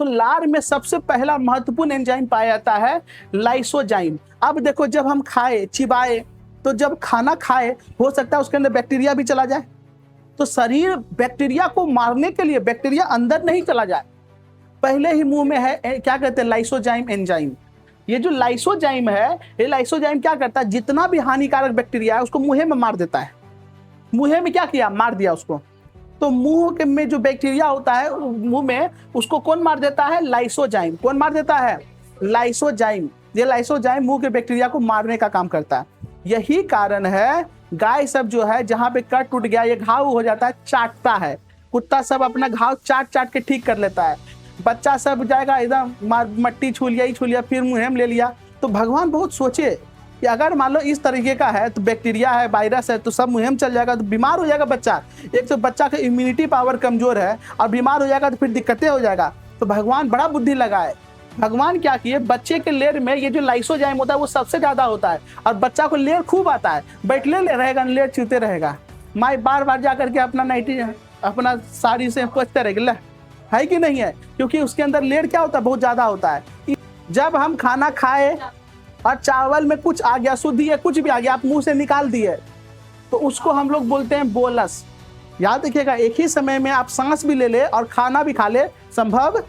तो लार में सबसे पहला महत्वपूर्ण एंजाइम पाया जाता है लाइसोजाइम। अब देखो, जब हम खाए चिबाए, तो जब खाना खाए हो सकता है उसके अंदर बैक्टीरिया भी चला जाए। तो शरीर बैक्टीरिया को मारने के लिए, बैक्टीरिया अंदर नहीं चला जाए, पहले ही मुंह में है क्या कहते हैं, लाइसोजाइम एंजाइम। ये जो लाइसोजाइम है, ये लाइसोजाइम क्या करता है, जितना भी हानिकारक बैक्टीरिया है उसको मुंह में मार देता है। मुंह में क्या किया, मार दिया उसको। तो मुंह के में जो बैक्टीरिया होता है मुंह में, उसको कौन मार देता है, लाइसोजाइम। कौन मार देता है, लाइसोजाइम। ये लाइसोजाइम मुंह के बैक्टीरिया को मारने का काम करता है। यही कारण है गाय सब जो है, जहां पे कट टूट गया, ये घाव हो जाता है, चाटता है। कुत्ता सब अपना घाव चाट चाट के ठीक कर लेता है। बच्चा सब जाएगा एकदम मट्टी छू लिया ही छू लिया, फिर मुंह में ले लिया। तो भगवान बहुत सोचे कि अगर मान लो इस तरीके का है, तो बैक्टीरिया है, वायरस है, तो सब मुंह में चल जाएगा तो बीमार हो जाएगा बच्चा। एक तो बच्चा का इम्यूनिटी पावर कमजोर है और बीमार हो जाएगा तो फिर दिक्कतें हो जाएगा। तो भगवान बड़ा बुद्धि लगाए। भगवान क्या किए, बच्चे के लेर में ये जो लाइसोजाइम होता है वो सबसे ज्यादा होता है, और बच्चा को लेर खूब आता है, बैठले ले रहेगा, लेर चूते रहेगा। माई बार बार जाकर के अपना नाइटी, अपना साड़ी से पोंछते रहेगा, है कि नहीं है, क्योंकि उसके अंदर लेर क्या होता है, बहुत ज्यादा होता है। जब हम खाना खाए और चावल में कुछ आ गया, शुद्धि है, कुछ भी आ गया, आप मुंह से निकाल दिए, तो उसको हम लोग बोलते हैं बोलस। याद रखिएगा, एक ही समय में आप सांस भी ले ले और खाना भी खा ले, संभव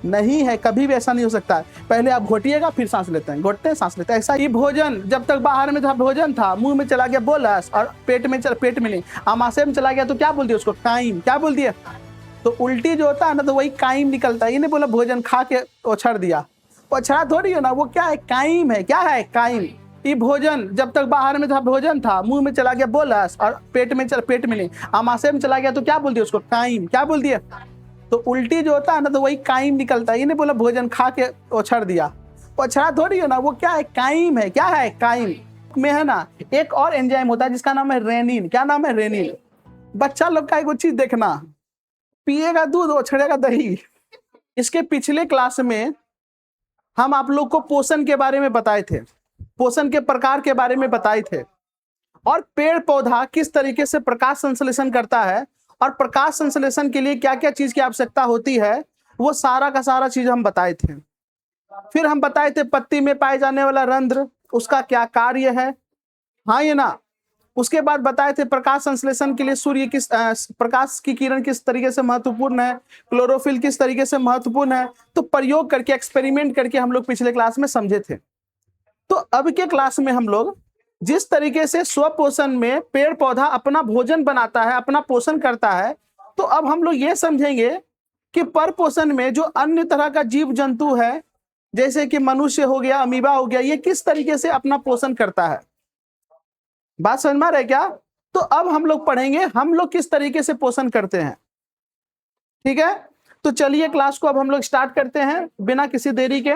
नहीं है, कभी भी ऐसा नहीं हो सकता है। पहले आप घोटिएगा फिर सांस लेते हैं, घोटते हैं सांस लेते हैं। ऐसा ही भोजन जब तक बाहर में था, भोजन था, मुंह में चला गया बोलस, और पेट में नहीं, आमाशय में चला गया तो क्या बोल दिया उसको, काइम। क्या बोल दिया, तो उल्टी जो होता है ना, तो वही काइम निकलता है। ये नहीं बोला भोजन खा के ओछड़ दिया, ओछड़ा थोड़ी है ना, वो क्या है, काइम है। क्या है, काइम। ये भोजन जब तक बाहर में था, भोजन था, मुंह में चला गया बोलस, और पेट में नहीं, आमाशय में चला गया तो क्या बोल दिया उसको, काइम। क्या बोल दिया, तो उल्टी जो होता है ना, तो वही काइम निकलता है। ये नहीं बोला भोजन खा के ओछड़ दिया, ओछड़ा थोड़ी है ना, वो क्या है, काइम है। क्या है, काइम में है ना एक और एंजाइम होता है जिसका नाम है रेनिन। क्या नाम है, रेनिन। बच्चा लोग का एक चीज देखना, पिएगा दूध, ओछड़ेगा दही। इसके पिछले क्लास में हम आप लोग को पोषण के बारे में बताए थे, पोषण के प्रकार के बारे में बताए थे, और पेड़ पौधा किस तरीके से प्रकाश संश्लेषण करता है, और प्रकाश संश्लेषण के लिए क्या क्या चीज की आवश्यकता होती है, वो सारा का सारा चीज हम बताए थे। फिर हम बताए थे पत्ती में पाए जाने वाला रंध्र, उसका क्या कार्य है, हाँ ये ना। उसके बाद बताए थे प्रकाश संश्लेषण के लिए सूर्य किस प्रकाश की किरण किस तरीके से महत्वपूर्ण है, क्लोरोफिल किस तरीके से महत्वपूर्ण है। तो प्रयोग करके, एक्सपेरिमेंट करके हम लोग पिछले क्लास में समझे थे। तो अब के क्लास में हम लोग जिस तरीके से स्वपोषण में पेड़ पौधा अपना भोजन बनाता है, अपना पोषण करता है, तो अब हम लोग ये समझेंगे कि पर पोषण में जो अन्य तरह का जीव जंतु है, जैसे कि मनुष्य हो गया, अमीबा हो गया, ये किस तरीके से अपना पोषण करता है। बात समझ में आ रहा है क्या। तो अब हम लोग पढ़ेंगे हम लोग किस तरीके से पोषण करते हैं, ठीक है। तो चलिए क्लास को अब हम लोग स्टार्ट करते हैं बिना किसी देरी के।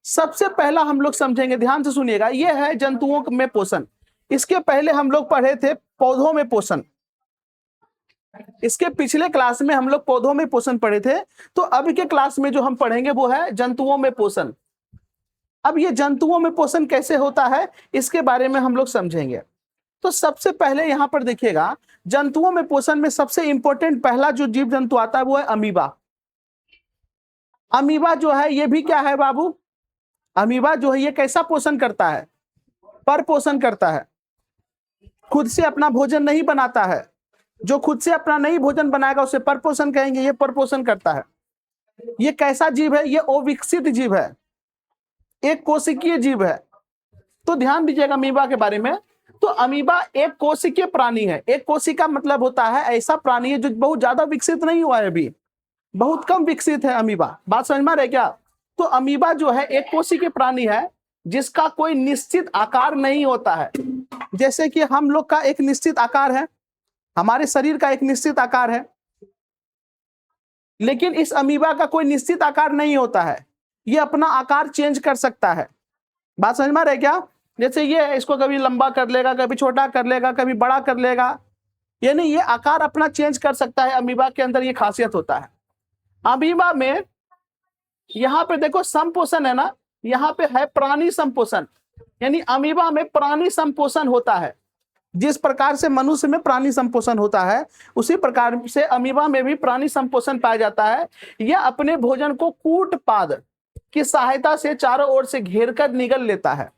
सबसे पहला हम लोग समझेंगे, ध्यान से सुनिएगा, ये है जंतुओं में पोषण। इसके पहले हम लोग पढ़े थे पौधों में पोषण, इसके पिछले क्लास में हम लोग पौधों में पोषण पढ़े थे। तो अब के क्लास में जो हम पढ़ेंगे वो है जंतुओं में पोषण। अब ये जंतुओं में पोषण कैसे होता है, इसके बारे में हम लोग समझेंगे। तो सबसे पहले यहां पर देखिएगा, जंतुओं में पोषण में सबसे इंपॉर्टेंट पहला जो जीव जंतु आता है वो है अमीबा। अमीबा जो है ये भी क्या है बाबू, अमीबा जो है ये कैसा पोषण करता है, पर पोषण करता है। खुद से अपना भोजन नहीं बनाता है, जो खुद से अपना नहीं भोजन बनाएगा उसे पर पोषण कहेंगे, ये पर पोषण करता है। ये कैसा जीव है, ये अविकसित जीव है, एक कोशिकीय जीव है। तो ध्यान दीजिएगा अमीबा के बारे में। तो अमीबा एक कोशिकीय प्राणी है। एक कोशिका मतलब होता है ऐसा प्राणी है जो बहुत ज्यादा विकसित नहीं हुआ है, अभी बहुत कम विकसित है अमीबा। बात समझ में आ रहा है क्या। तो अमीबा जो है एक कोशिकीय प्राणी है जिसका कोई निश्चित आकार नहीं होता है। जैसे कि हम लोग का एक निश्चित आकार है, हमारे शरीर का एक निश्चित आकार है, लेकिन इस अमीबा का कोई निश्चित आकार नहीं होता है, ये अपना आकार चेंज कर सकता है। बात समझ में आ रहा है क्या। जैसे ये इसको कभी लंबा कर लेगा, कभी छोटा कर लेगा, कभी बड़ा कर लेगा, यानी ये आकार अपना चेंज कर सकता है। अमीबा के अंदर ये खासियत होता है। अमीबा में यहाँ पे देखो संपोषण है ना, यहाँ पे है प्राणी संपोषण, यानी अमीबा में प्राणी संपोषण होता है। जिस प्रकार से मनुष्य में प्राणी संपोषण होता है, उसी प्रकार से अमीबा में भी प्राणी संपोषण पाया जाता है। यह अपने भोजन को कूटपाद की सहायता से चारों ओर से घेर कर निगल लेता है।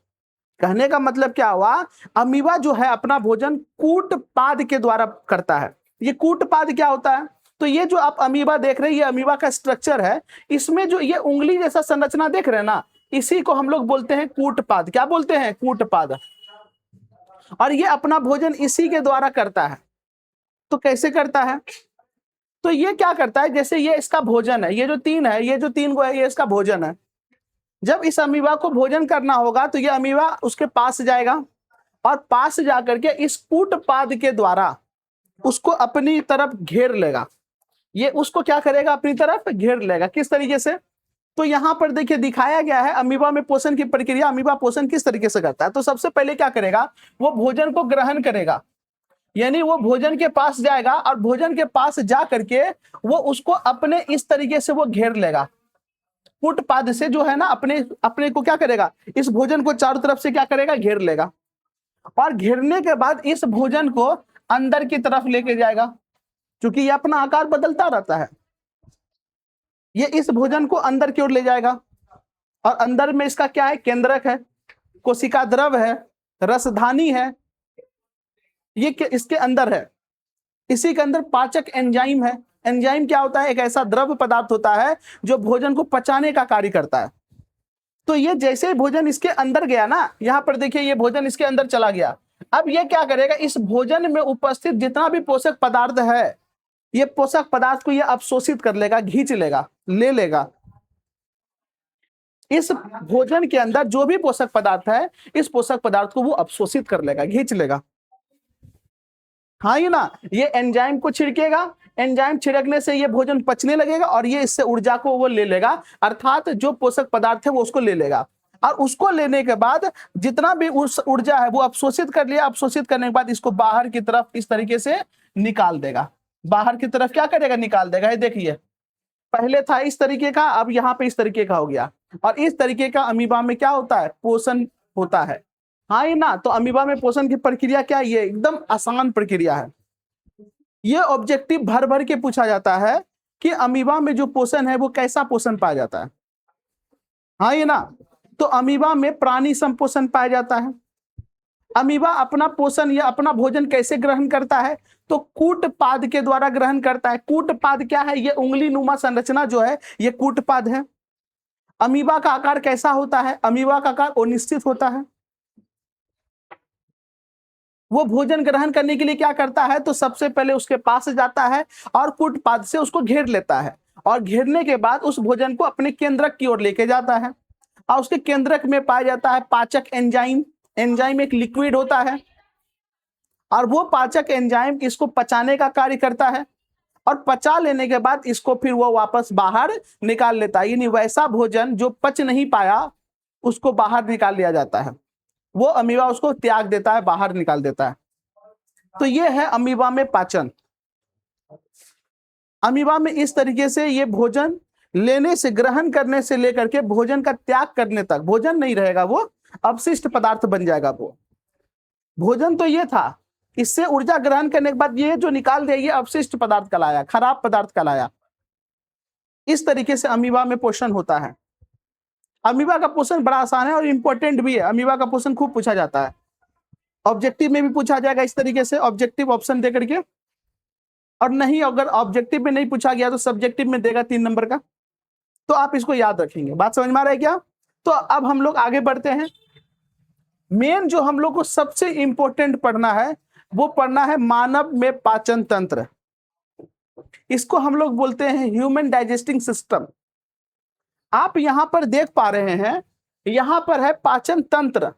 कहने का मतलब क्या हुआ, अमीबा जो है अपना भोजन कूटपाद के द्वारा करता है। ये कूटपाद क्या होता है, तो ये जो आप अमीबा देख रहे हैं, ये अमीबा का स्ट्रक्चर है। इसमें जो ये उंगली जैसा संरचना देख रहे हैं ना, इसी को हम लोग बोलते हैं कूटपाद। क्या बोलते हैं? कूटपाद। और ये अपना भोजन इसी के द्वारा करता है। तो कैसे करता है? तो ये क्या करता है, जैसे ये इसका भोजन है, ये जो तीन है, ये जो तीन को है, ये इसका भोजन है। जब इस अमीबा को भोजन करना होगा तो ये अमीबा उसके पास जाएगा और पास जाकर के इस कूटपाद के द्वारा उसको अपनी तरफ घेर लेगा। ये उसको क्या करेगा? अपनी तरफ घेर लेगा। किस तरीके से? तो यहां पर देखिए दिखाया गया है अमीबा में पोषण की प्रक्रिया। अमीबा पोषण किस तरीके से करता है? तो सबसे पहले क्या करेगा, वो भोजन को ग्रहण करेगा, यानी वो भोजन के पास जाएगा और भोजन के पास जा करके वो उसको अपने इस तरीके से वो घेर लेगा। कूटपाद से जो है ना, अपने अपने को क्या करेगा, इस भोजन को चारों तरफ से क्या करेगा? घेर लेगा। और घेरने के बाद इस भोजन को अंदर की तरफ लेके जाएगा, क्योंकि ये अपना आकार बदलता रहता है। ये इस भोजन को अंदर की ओर ले जाएगा और अंदर में इसका क्या है? केंद्रक है, कोशिका द्रव है, रसधानी है, ये इसके अंदर है। इसी के अंदर पाचक एंजाइम है। एंजाइम क्या होता है? एक ऐसा द्रव पदार्थ होता है जो भोजन को पचाने का कार्य करता है। तो ये जैसे ही भोजन इसके अंदर गया ना, यहां पर देखिए ये भोजन इसके अंदर चला गया। अब ये क्या करेगा, इस भोजन में उपस्थित जितना भी पोषक पदार्थ है, ये पोषक पदार्थ को ये अवशोषित कर लेगा, खींच लेगा, ले लेगा। इस भोजन के अंदर जो भी पोषक पदार्थ है, इस पोषक पदार्थ को वो अवशोषित कर लेगा, खींच लेगा। हाँ ये ना, ये एंजाइम को छिड़केगा, एंजाइम छिड़कने से ये भोजन पचने लगेगा और ये इससे ऊर्जा को वो ले लेगा, अर्थात जो पोषक पदार्थ है वो उसको ले लेगा। और उसको लेने के बाद जितना भी उस ऊर्जा है वो अवशोषित कर लिया। अवशोषित करने के बाद इसको बाहर की तरफ इस तरीके से निकाल देगा। बाहर की तरफ क्या करेगा? निकाल देगा। ये देखिए, पहले था इस तरीके का, अब यहाँ पे इस तरीके का हो गया। और इस तरीके का अमीबा में क्या होता है? पोषण होता है। हाँ ये ना, तो अमीबा में पोषण की प्रक्रिया क्या है? ये एकदम आसान प्रक्रिया है। ये ऑब्जेक्टिव भर भर के पूछा जाता है कि अमीबा में जो पोषण है वो कैसा पोषण पाया जाता है। हाँ ये ना, तो अमीबा में प्राणी संपोषण पाया जाता है। अमीबा अपना पोषण या अपना भोजन कैसे ग्रहण करता है? तो कूटपाद के द्वारा ग्रहण करता है। कूटपाद क्या है? ये उंगली नुमा संरचना जो है, ये कूटपाद है। अमीबा का आकार कैसा होता है? अमीबा का आकार अनिश्चित होता है। वो भोजन ग्रहण करने के लिए क्या करता है? तो सबसे पहले उसके पास जाता है और कूटपाद से उसको घेर लेता है और घेरने के बाद उस भोजन को अपने केंद्रक की ओर लेके जाता है और उसके केंद्रक में पाया जाता है पाचक एंजाइम। एंजाइम एक लिक्विड होता है और वो पाचक एंजाइम इसको पचाने का कार्य करता है और पचा लेने के बाद इसको फिर वो वापस बाहर निकाल लेता है। यानी वैसा भोजन जो पच नहीं पाया उसको बाहर निकाल लिया जाता है। वो अमीबा उसको त्याग देता है, बाहर निकाल देता है। तो ये है अमीबा में पाचन। अमीबा में इस तरीके से ये भोजन लेने से, ग्रहण करने से लेकर के भोजन का त्याग करने तक, भोजन नहीं रहेगा, वो अवशिष्ट पदार्थ बन जाएगा। वो भोजन तो ये था, इससे ऊर्जा ग्रहण करने के बाद ये जो निकाल दिया ये अवशिष्ट पदार्थ कहलाया, खराब पदार्थ कहलाया। इस तरीके से अमीबा में पोषण होता है। अमीबा का पोषण बड़ा आसान है और इंपॉर्टेंट भी है। अमीबा का पोषण खूब पूछा जाता है, ऑब्जेक्टिव में भी पूछा जाएगा इस तरीके से, ऑब्जेक्टिव ऑप्शन दे करके। और नहीं, अगर ऑब्जेक्टिव में नहीं पूछा गया तो सब्जेक्टिव में देगा 3 नंबर का, तो आप इसको याद रखेंगे। बात समझ में आ रहा है क्या? तो अब हम लोग आगे बढ़ते हैं। मेन जो हम लोग को सबसे इंपॉर्टेंट पढ़ना है वो पढ़ना है मानव में पाचन तंत्र। इसको हम लोग बोलते हैं ह्यूमन डाइजेस्टिंग सिस्टम। आप यहां पर देख पा रहे हैं, यहां पर है पाचन तंत्र।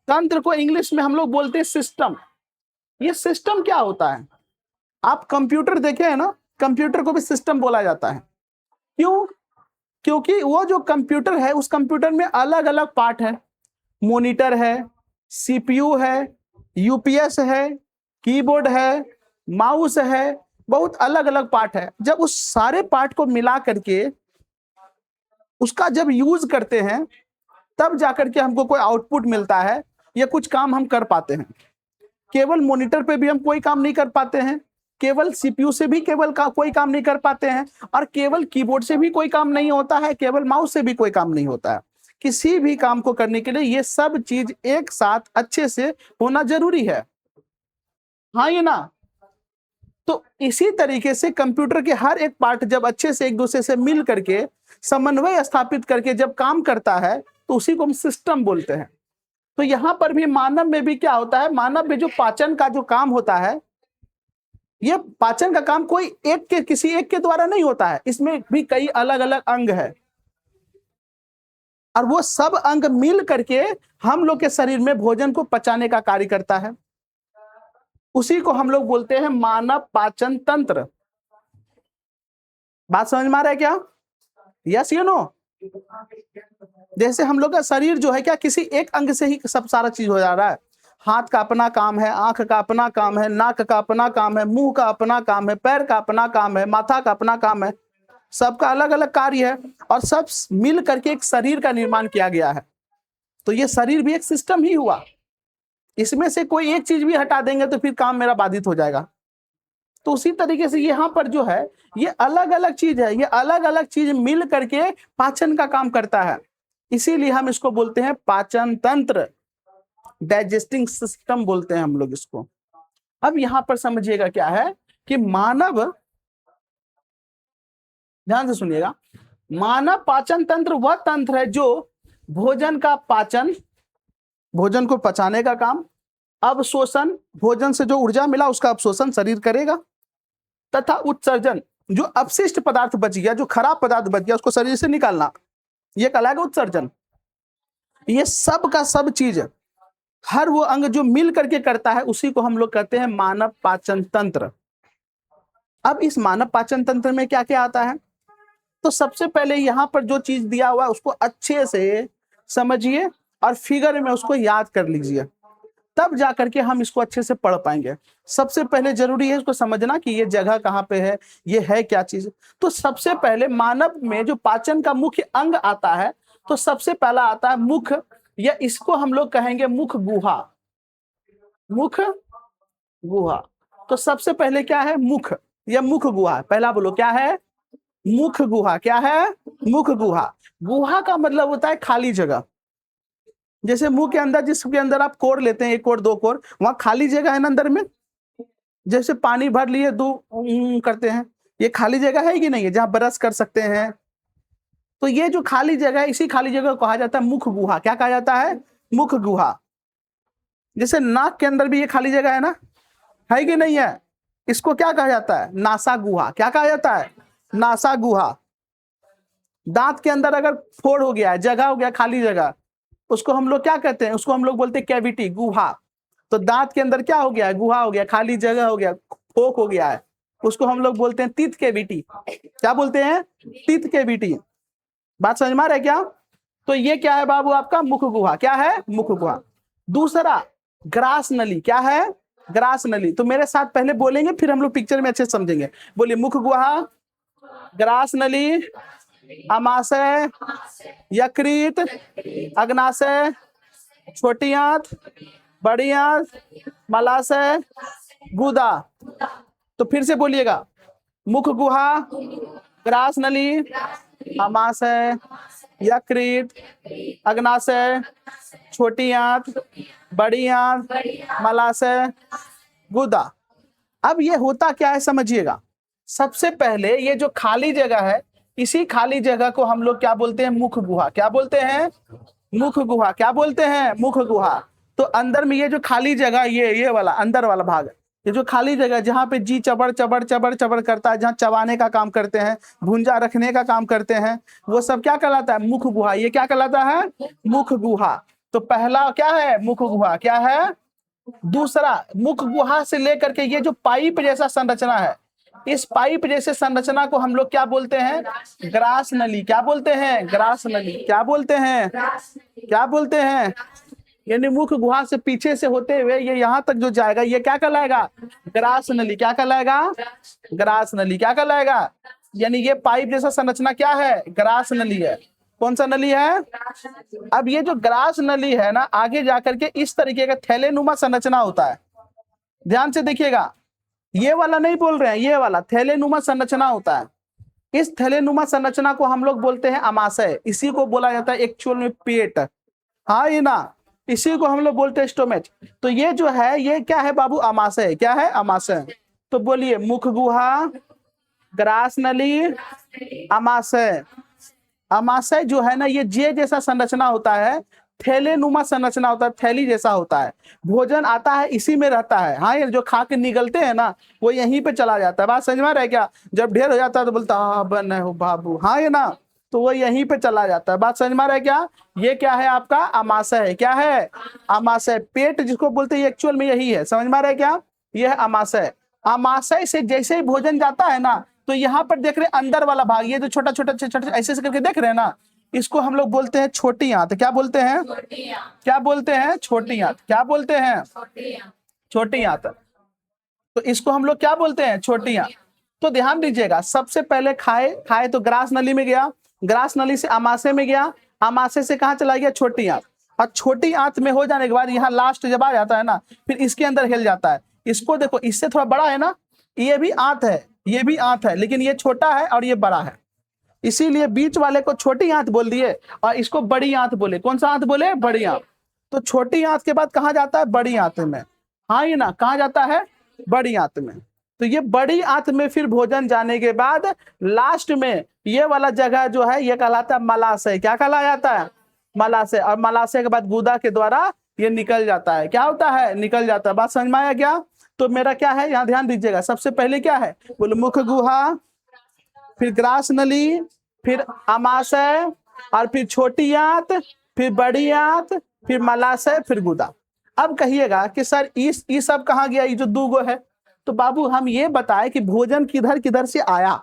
तंत्र को इंग्लिश में हम लोग बोलते हैं सिस्टम। ये सिस्टम क्या होता है? आप कंप्यूटर देखे हैं ना, कंप्यूटर को भी सिस्टम बोला जाता है। क्यों? क्योंकि वो जो कंप्यूटर है, उस कंप्यूटर में अलग अलग पार्ट है। मॉनिटर है, सीपीयू है, यूपीएस है, कीबोर्ड है, माउस है, बहुत अलग अलग पार्ट है। जब उस सारे पार्ट को मिला करके उसका जब यूज करते हैं, तब जाकर के हमको कोई आउटपुट मिलता है या कुछ काम हम कर पाते हैं। केवल मॉनिटर पे भी हम कोई काम नहीं कर पाते हैं, केवल सीपीयू से भी कोई काम नहीं कर पाते हैं, और केवल कीबोर्ड से भी कोई काम नहीं होता है, केवल माउस से भी कोई काम नहीं होता है। किसी भी काम को करने के लिए ये सब चीज एक साथ अच्छे से होना जरूरी है। हाँ ये ना। तो इसी तरीके से कंप्यूटर के हर एक पार्ट जब अच्छे से एक दूसरे से मिल करके समन्वय स्थापित करके जब काम करता है तो उसी को हम सिस्टम बोलते हैं। तो यहां पर भी मानव में भी क्या होता है, मानव में जो पाचन का जो काम होता है, ये पाचन का काम कोई किसी एक के द्वारा नहीं होता है, इसमें भी कई अलग अलग अंग है, और वो सब अंग मिल करके हम लोग के शरीर में भोजन को पचाने का कार्य करता है। उसी को हम लोग बोलते हैं मानव पाचन तंत्र। बात समझ में आ रहा है क्या? Yes you know. जैसे हम लोग का शरीर जो है क्या किसी एक अंग से ही सब सारा चीज हो जा रहा है। हाथ का अपना काम है, आंख का अपना काम है, नाक का अपना काम है, मुंह का अपना काम है, पैर का अपना काम है, माथा का अपना काम है, सबका अलग अलग कार्य है, और सब मिल करके एक शरीर का निर्माण किया गया है। तो ये शरीर भी एक सिस्टम ही हुआ। इसमें से कोई एक चीज भी हटा देंगे तो फिर काम मेरा बाधित हो जाएगा। तो उसी तरीके से यहाँ पर जो है ये अलग अलग चीज है, ये अलग अलग चीज मिल करके पाचन का काम करता है। इसीलिए हम इसको बोलते हैं पाचन तंत्र, डाइजेस्टिंग सिस्टम बोलते हैं हम लोग इसको। अब यहां पर समझिएगा क्या है कि मानव, ध्यान से सुनिएगा, मानव पाचन तंत्र वह तंत्र है जो भोजन का पाचन, भोजन को पचाने का काम, अवशोषण, भोजन से जो ऊर्जा मिला उसका अवशोषण शरीर करेगा, तथा उत्सर्जन, जो अपशिष्ट पदार्थ बच गया, जो खराब पदार्थ बच गया उसको शरीर से निकालना, ये कहलाएगा उत्सर्जन। ये सब का सब चीज हर वो अंग जो मिल करके करता है उसी को हम लोग कहते हैं मानव पाचन तंत्र। अब इस मानव पाचन तंत्र में क्या क्या आता है, तो सबसे पहले यहाँ पर जो चीज दिया हुआ है उसको अच्छे से समझिए और फिगर में उसको याद कर लीजिए, तब जा करके हम इसको अच्छे से पढ़ पाएंगे। सबसे पहले जरूरी है इसको समझना कि ये जगह कहाँ पे है, ये है क्या चीज। तो सबसे पहले मानव में जो पाचन का मुख्य अंग आता है, तो सबसे पहला आता है मुख, या इसको हम लोग कहेंगे मुख गुहा। मुख गुहा। तो सबसे पहले क्या है, मुख या मुख गुहा। पहला बोलो क्या है, मुख गुहा। क्या है, मुख गुहा। गुहा का मतलब होता है खाली जगह। जैसे मुंह के अंदर, जिसके अंदर आप कोर लेते हैं, एक कोर दो कोर, वहां खाली जगह है ना अंदर में। जैसे पानी भर लिए दो करते हैं, ये खाली जगह है कि नहीं है, जहां ब्रश कर सकते हैं। तो ये जो खाली जगह है, इसी खाली जगह को कहा जाता है मुख गुहा। क्या कहा जाता है, मुख गुहा। जैसे नाक के अंदर भी ये खाली जगह है ना, है कि नहीं है, इसको क्या कहा जाता है, नासा गुहा। क्या कहा जाता है, नासा गुहा। दांत के अंदर अगर फोड़ हो गया है, जगह हो गया खाली जगह, उसको हम लोग क्या कहते हैं, उसको हम लोग बोलते हैं कैविटी, गुहा। तो दांत के अंदर क्या हो गया है, गुहा हो गया, खाली जगह हो गया, फोक हो गया है, उसको हम लोग बोलते हैं तीत कैविटी। क्या बोलते हैं, तीत कैविटी। बात समझ में आ रहा है क्या? तो ये क्या है बाबू, आपका मुख गुहा। क्या है, मुख गुहा। दूसरा ग्रास नली। क्या है, ग्रास नली। तो मेरे साथ पहले बोलेंगे, फिर हम लोग पिक्चर में अच्छे से समझेंगे। बोलिए, मुख गुहा, ग्रास नली, अमाशय, यकृत, अग्नाशय, छोटी आंत, बड़ी आंत, मलाशय, गुदा। तो फिर से बोलिएगा, मुख गुहा, ग्रास नली, अमाशय, यकृत, अग्नाशय, छोटी आंत, बड़ी आंत, मलाशय, गुदा। अब ये होता क्या है समझिएगा। सबसे पहले ये जो खाली जगह है, इसी खाली जगह को हम लोग क्या बोलते हैं, मुख गुहा। क्या बोलते हैं, मुख गुहा। क्या बोलते हैं, मुख गुहा। तो अंदर में ये जो खाली जगह, ये वाला अंदर वाला भाग, ये जो खाली जगह जहाँ पे जी चबड़ चबड़ चबड़ चबड़ करता है, जहाँ चबाने का काम करते हैं, भुंजा रखने का काम करते हैं, वो सब क्या कहलाता है, मुख गुहा। ये क्या कहलाता है, मुख गुहा। तो पहला क्या है, मुख गुहा। क्या है, दूसरा मुख गुहा से लेकर के ये जो पाइप जैसा संरचना है, इस पाइप जैसे संरचना को हम लोग क्या बोलते हैं, ग्रास नली। क्या बोलते हैं, ग्रास नली। क्या बोलते हैं, क्या बोलते हैं। यानी मुख गुहा से पीछे से होते हुए ये यहाँ तक जो जाएगा, ये क्या कहलाएगा, ग्रास नली। क्या कहलाएगा, ग्रास नली। क्या कहलाएगा, यानी ये पाइप जैसा संरचना क्या है, ग्रास नली है। कौन सा नली है, अब ये जो ग्रास नली है ना, आगे जाकर के इस तरीके का थैलेनुमा संरचना होता है। ध्यान से देखिएगा, ये वाला नहीं बोल रहे हैं, ये वाला थैलेनुमा संरचना होता है। इस थैलेनुमा संरचना को हम लोग बोलते हैं अमाशय, इसी को बोला जाता है एक्चुअल में पेट। हाँ ये ना, इसी को हम लोग बोलते हैं स्टोमेच। तो ये जो है ये क्या है बाबू, अमाशय। क्या है, अमाशय। तो बोलिए, मुख गुहा, ग्रास नली, अमाशय। अमाशय जो है ना, ये जे जैसा संरचना होता है, थैलेनुमा संरचना होता है, थैली जैसा होता है। भोजन आता है इसी में रहता है। हाँ, ये जो खा के निगलते हैं ना, वो यहीं पे चला जाता है। बात समझ में आ रहा है क्या? जब ढेर हो जाता है तो बोलता हाँ बन हो बाबू, हाँ ये ना, तो वो यहीं पे चला जाता है। बात समझ में आ रहा है क्या? ये क्या है आपका, अमाशय है। क्या है, अमाशय। पेट जिसको बोलते हैं एक्चुअल में यही है। समझ में आ रहा है क्या? यह है अमाशय। अमाशय से जैसे ही भोजन जाता है ना, तो यहाँ पर देख रहे हैं अंदर वाला भाग, ये जो छोटा छोटा छोटा ऐसे ऐसे करके देख रहे हैं ना, इसको हम लोग बोलते हैं छोटी आंत। क्या बोलते हैं, क्या बोलते हैं, छोटी आंत। क्या बोलते हैं, छोटी आंत। तो इसको हम लोग क्या बोलते हैं, छोटी आंत। तो ध्यान दीजिएगा, सबसे पहले खाए खाए तो ग्रास नली में गया, ग्रास नली से अमाशय में गया, अमाशय से कहाँ चला गया, छोटी आंत। और छोटी आंत में हो जाने के बाद यहाँ लास्ट जब आ जाता है ना, फिर इसके अंदर हिल जाता है। इसको देखो, इससे थोड़ा बड़ा है ना, ये भी आंत है, ये भी आंत है, लेकिन ये छोटा है और ये बड़ा है, इसीलिए बीच वाले को छोटी आंत बोल दिए और इसको बड़ी आंत बोले। कौन सा आंत बोले, बड़ी आंत। तो छोटी आंत के बाद कहाँ जाता है, बड़ी आंत में। हाँ ये ना, कहाँ जाता है, बड़ी आंत में। तो ये बड़ी आंत में फिर भोजन जाने के बाद लास्ट में ये वाला जगह जो है ये कहलाता है मलाशय। क्या कहला जाता है, मलाशय। और मलाशय के बाद गुदा के द्वारा ये निकल जाता है। क्या होता है, निकल जाता है। बात समझ में आया क्या? तो मेरा क्या है, यहाँ ध्यान दीजिएगा, सबसे पहले क्या है, बोले मुख गुहा, फिर ग्रास नली, फिर अमाशय, और फिर छोटी आंत, फिर बड़ी आंत, फिर मलाशय, फिर गुदा। अब कहिएगा कि सर ये सब कहाँ गया, ये जो दो गो है। तो बाबू हम ये बताए कि भोजन किधर किधर से आया।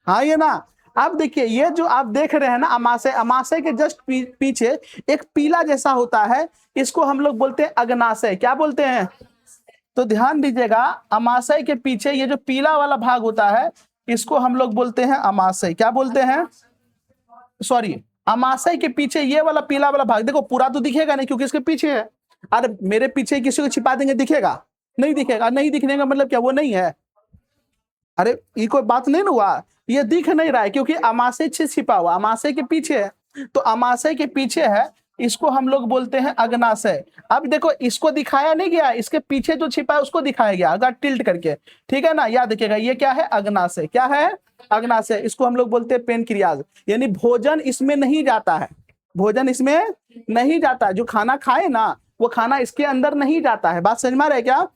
हाँ ये ना, अब देखिए ये जो आप देख रहे हैं ना अमाशय, अमाशय के जस्ट पीछे एक पीला जैसा होता है, इसको हम लोग बोलते हैं अग्नाशय। क्या बोलते हैं? तो ध्यान दीजिएगा, अमाशय के पीछे ये जो पीला वाला भाग होता है, इसको हम लोग बोलते हैं अमाशय। क्या बोलते हैं, सॉरी, अमाशय के पीछे ये वाला पीला वाला भाग, देखो पूरा तो दिखेगा नहीं क्योंकि इसके पीछे है। अरे मेरे पीछे किसी को छिपा देंगे, दिखेगा? नहीं दिखेगा। नहीं दिखने का मतलब क्या, वो नहीं है? अरे ये कोई बात नहीं ना हुआ, ये दिख नहीं रहा है क्योंकि अमाशय से छिपा हुआ, अमाशय के पीछे है। तो अमाशय के पीछे है, इसको हम लोग बोलते हैं अग्नाशय। अब देखो इसको दिखाया नहीं गया, इसके पीछे जो छिपा है उसको दिखाया गया अगर टिल्ट करके, ठीक है ना। याद रखिएगा, ये क्या है, अग्नाशय। क्या है, अग्नाशय। इसको हम लोग बोलते हैं पेनक्रियाज, यानी भोजन इसमें नहीं जाता है, भोजन इसमें नहीं जाता है। जो खाना खाए ना, वो खाना इसके अंदर नहीं जाता है। बात समझ में आ रहा है क्या?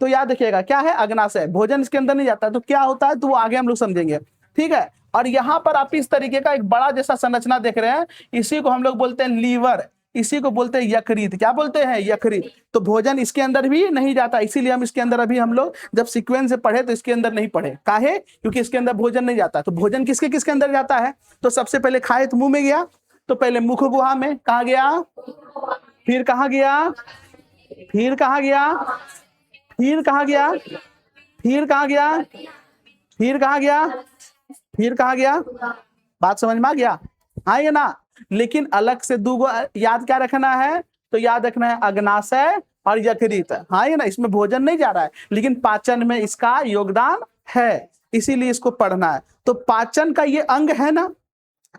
तो याद रखिएगा, क्या है, अग्नाशय। भोजन इसके अंदर नहीं जाता, तो क्या होता है, तो वो आगे हम लोग समझेंगे, ठीक है। और यहाँ पर आप इस तरीके का एक बड़ा जैसा संरचना देख रहे हैं, इसी को हम लोग बोलते हैं लीवर, इसी को बोलते हैं यकृत। क्या बोलते हैं, यकृत। तो भोजन इसके अंदर भी नहीं जाता, इसीलिए हम इसके अंदर अभी हम लोग जब सीक्वेंस से पढ़े तो इसके अंदर नहीं पढ़े। काहे? क्योंकि इसके अंदर भोजन नहीं जाता। तो भोजन किसके किसके अंदर जाता है? तो सबसे पहले खाए तो मुंह में गया, तो पहले मुख गुहा में कहा गया, फिर कहा गया, फिर कहा गया, फिर कहा गया, फिर कहा गया, फिर कहा गया, फिर कहा गया। बात समझ में आ गया? हाँ ये ना, लेकिन अलग से दो याद क्या रखना है, तो याद रखना है अग्नाशय और यकृत। हाँ ये ना, इसमें भोजन नहीं जा रहा है लेकिन पाचन में इसका योगदान है, इसीलिए इसको पढ़ना है। तो पाचन का ये अंग है ना,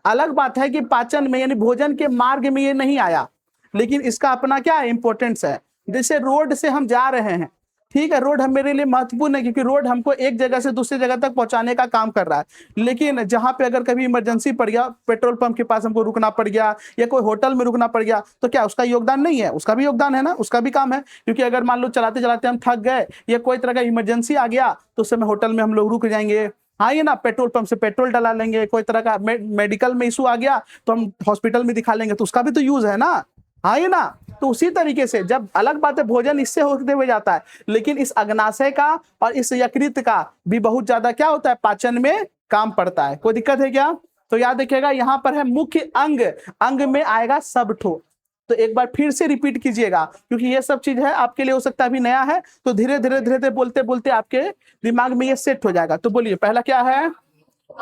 अलग बात है कि पाचन में यानी भोजन के मार्ग में ये नहीं आया, लेकिन इसका अपना क्या इंपॉर्टेंस है। जैसे रोड से हम जा रहे हैं, ठीक है, रोड हम मेरे लिए महत्वपूर्ण है क्योंकि रोड हमको एक जगह से दूसरी जगह तक पहुंचाने का काम कर रहा है। लेकिन जहां पे अगर कभी इमरजेंसी पड़ गया, पेट्रोल पंप के पास हमको रुकना पड़ गया या कोई होटल में रुकना पड़ गया, तो क्या उसका योगदान नहीं है? उसका भी योगदान है ना, उसका भी काम है। क्योंकि अगर मान लो चलाते चलाते हम थक गए या कोई तरह का इमरजेंसी आ गया, तो उस समय होटल में हम लोग रुक जाएंगे। हाँ ये ना, पेट्रोल पंप से पेट्रोल डला लेंगे, कोई तरह का मेडिकल में इशू आ गया तो हम हॉस्पिटल में दिखा लेंगे, तो उसका भी तो यूज है ना। हाँ ये ना, तो उसी तरीके से जब अलग बात है भोजन इससे होते हुए जाता है, लेकिन इस अग्नाशय का और इस यकृत का भी बहुत ज्यादा क्या होता है, पाचन में काम पड़ता है। कोई दिक्कत है क्या? तो याद रखिएगा, यहाँ पर है मुख्य अंग, अंग में आएगा सब ठो। तो एक बार फिर से रिपीट कीजिएगा क्योंकि ये सब चीज है आपके लिए हो सकता है अभी नया है, तो धीरे धीरे धीरे धीरे बोलते बोलते आपके दिमाग में ये सेट हो जाएगा। तो बोलिए, पहला क्या है,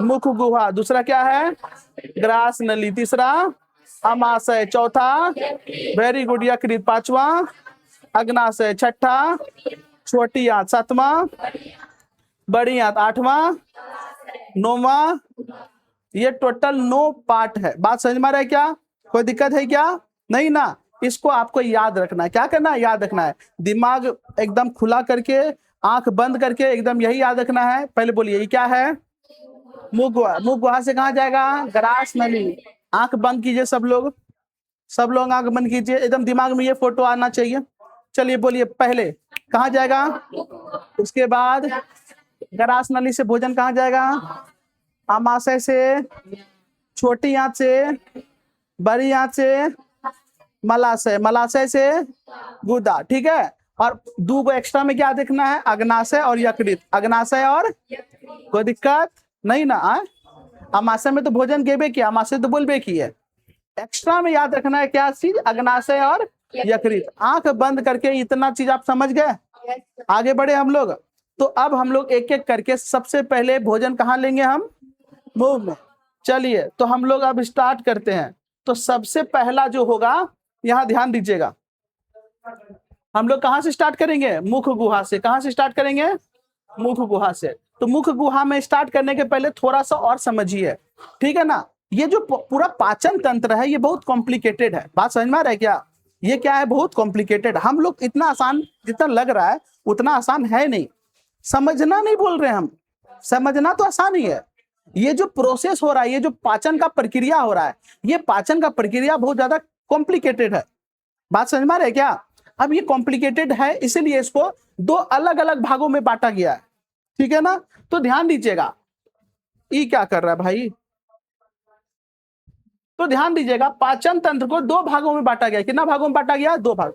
मुख गुहा, दूसरा क्या है, ग्रास नली, तीसरा अमाशय, चौथा वेरी गुड यकृत, पांचवा अग्नाशय, छठा छोटी आंत, सातवां बड़ी आंत, आठवां नौवां, ये टोटल 9 पार्ट है। बात समझ में आ रहा है क्या? कोई दिक्कत है क्या? नहीं ना। इसको आपको याद रखना है। क्या करना है? याद रखना है। दिमाग एकदम खुला करके, आंख बंद करके एकदम यही याद रखना है। पहले बोलिए, ये क्या है? मुख गुहा। मुख गुहा से कहाँ जाएगा? ग्रास नली। आंख बंद कीजिए सब लोग, सब लोग आंख बंद कीजिए, एकदम दिमाग में ये फोटो आना चाहिए। चलिए बोलिए, पहले कहाँ जाएगा? उसके बाद ग्रास नली से भोजन कहाँ जाएगा? आमाशय से, छोटी आंत से, बड़ी आंत से मलाशय, मलाशय से गुदा। ठीक है। और 2 को एक्स्ट्रा में क्या देखना है? अग्नाशय और यकृत। अग्नाशय और, कोई दिक्कत नहीं ना? अमाशय में तो भोजन गेबे किया, अमाशय तो बोलबे की है। एक्स्ट्रा में याद रखना है क्या चीज? अग्नाशय और यकृत। आंख बंद करके इतना चीज आप समझ गए? आगे बढ़े हम लोग। तो अब हम लोग एक एक करके सबसे पहले भोजन कहाँ लेंगे हम? मुंह में। चलिए तो हम लोग अब स्टार्ट करते हैं। तो सबसे पहला जो होगा, यहाँ ध्यान दीजिएगा, हम लोग कहाँ से स्टार्ट करेंगे? मुख गुहा से। कहाँ से स्टार्ट करेंगे? मुख गुहा से। तो मुख गुहा में स्टार्ट करने के पहले थोड़ा सा और समझिए, ठीक है ना? ये जो पूरा पाचन तंत्र है, ये बहुत कॉम्प्लिकेटेड है। बात समझ में आ रहा है क्या? ये क्या है? बहुत कॉम्प्लिकेटेड। हम लोग इतना आसान जितना लग रहा है उतना आसान है नहीं। समझना नहीं बोल रहे हम, समझना तो आसान ही है। ये जो प्रोसेस हो रहा है, ये जो पाचन का प्रक्रिया हो रहा है, ये पाचन का प्रक्रिया बहुत ज्यादा कॉम्प्लिकेटेड है। बात समझ में आ रहा है क्या? अब ये कॉम्प्लिकेटेड है, इसीलिए इसको 2 अलग अलग भागों में बांटा गया है। ठीक है ना? तो ध्यान दीजिएगा। ये क्या कर रहा है भाई? तो ध्यान दीजिएगा, पाचन तंत्र को 2 भागों में बांटा गया। कितना भागों में बांटा गया? 2 भाग।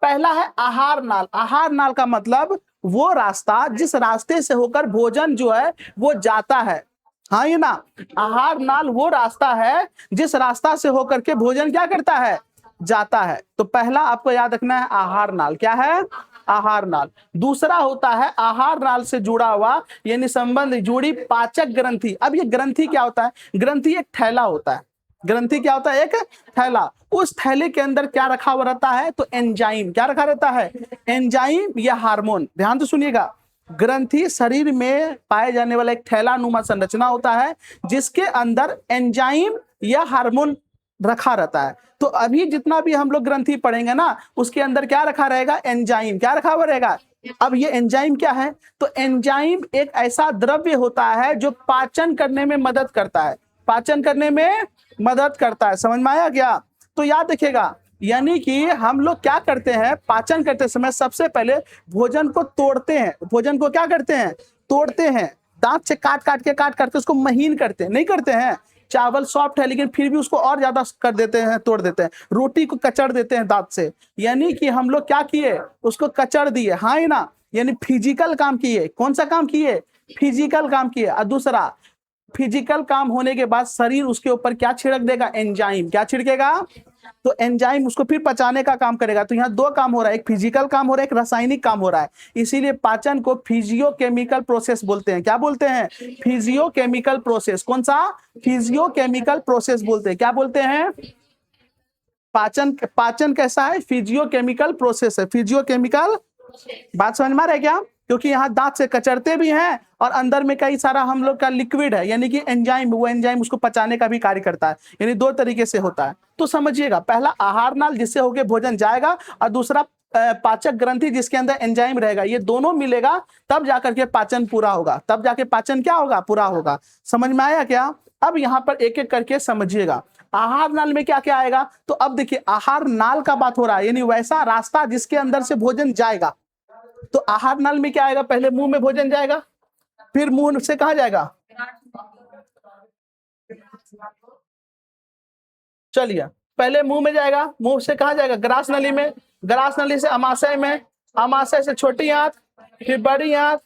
पहला है आहार नाल। आहार नाल का मतलब वो रास्ता जिस रास्ते से होकर भोजन जो है वो जाता है। हाँ ये ना, आहार नाल वो रास्ता है जिस रास्ता से होकर के भोजन क्या करता है? जाता है। तो पहला आपको याद रखना है आहार नाल। क्या है? आहार नाल। दूसरा होता है आहार नाल से जुड़ा हुआ यानी संबंध जुड़ी पाचक ग्रंथि। अब ये ग्रंथि क्या होता है? ग्रंथि एक थैला होता है। ग्रंथि क्या होता है? एक थैला। उस थैले के अंदर क्या रखा हुआ रहता है? तो एंजाइम। क्या रखा रहता है? एंजाइम या हार्मोन। ध्यान तो सुनिएगा, ग्रंथि शरीर में पाए जाने वाला एक थैला नुमा संरचना होता है जिसके अंदर एंजाइम या हार्मोन रखा रहता है। तो अभी जितना भी हम लोग ग्रंथि पढ़ेंगे ना, उसके अंदर क्या रखा रहेगा? एंजाइम। क्या रखा हुआ रहेगा? अब ये एंजाइम क्या है? तो एंजाइम एक ऐसा द्रव्य होता है जो पाचन करने में मदद करता है। पाचन करने में मदद करता है। समझ में आया क्या? तो याद रखिएगा, यानी कि हम लोग क्या करते हैं? पाचन करते समय सबसे पहले भोजन को तोड़ते हैं। भोजन को क्या करते हैं? तोड़ते हैं। दांत से काट काट के उसको महीन करते हैं। नहीं करते हैं? चावल सॉफ्ट है लेकिन फिर भी उसको और ज्यादा कर देते हैं, तोड़ देते हैं। रोटी को कचड़ देते हैं दांत से। यानी कि हम लोग क्या किए? उसको कचड़ दिए। हाँ ही ना, यानी फिजिकल काम किए। कौन सा काम किए? फिजिकल काम किए। और दूसरा, फिजिकल काम होने के बाद शरीर उसके ऊपर क्या छिड़क देगा? एंजाइम। क्या छिड़केगा? तो एंजाइम उसको फिर पचाने का काम करेगा। तो यहाँ 2 काम हो रहा है, एक फिजिकल काम हो रहा है, एक रासायनिक काम हो रहा है। इसीलिए पाचन को फिजियोकेमिकल प्रोसेस बोलते हैं। क्या बोलते हैं? Physiochemical process. कौन सा? फिजियोकेमिकल प्रोसेस बोलते हैं। क्या बोलते हैं? पाचन कैसा है? फिजियोकेमिकल प्रोसेस है। फिजियोकेमिकल। बात समझ में आ रहा है क्या? क्योंकि यहाँ दांत से कचरते भी हैं और अंदर में कई सारा हम लोग का लिक्विड है, यानी कि एंजाइम। वो एंजाइम उसको पचाने का भी कार्य करता है। यानी 2 तरीके से होता है। तो समझिएगा, पहला आहार नाल जिससे होके भोजन जाएगा, और दूसरा पाचक ग्रंथि जिसके अंदर एंजाइम रहेगा। ये दोनों मिलेगा तब जाकर के पाचन पूरा होगा। तब जाके पाचन क्या होगा? पूरा होगा। समझ में आया क्या? अब यहाँ पर एक एक करके समझिएगा। आहार नाल में क्या क्या आएगा? तो अब देखिए, आहार नाल का बात हो रहा है, यानी वैसा रास्ता जिसके अंदर से भोजन जाएगा। तो आहार नाल में क्या आएगा? पहले मुंह में भोजन जाएगा, फिर मुंह से कहां जाएगा? चलिए, पहले मुंह में जाएगा, मुंह से कहां जाएगा? ग्रास नली में, ग्रास नली से अमाशय में, अमाशय से छोटी आंत, फिर बड़ी आंत,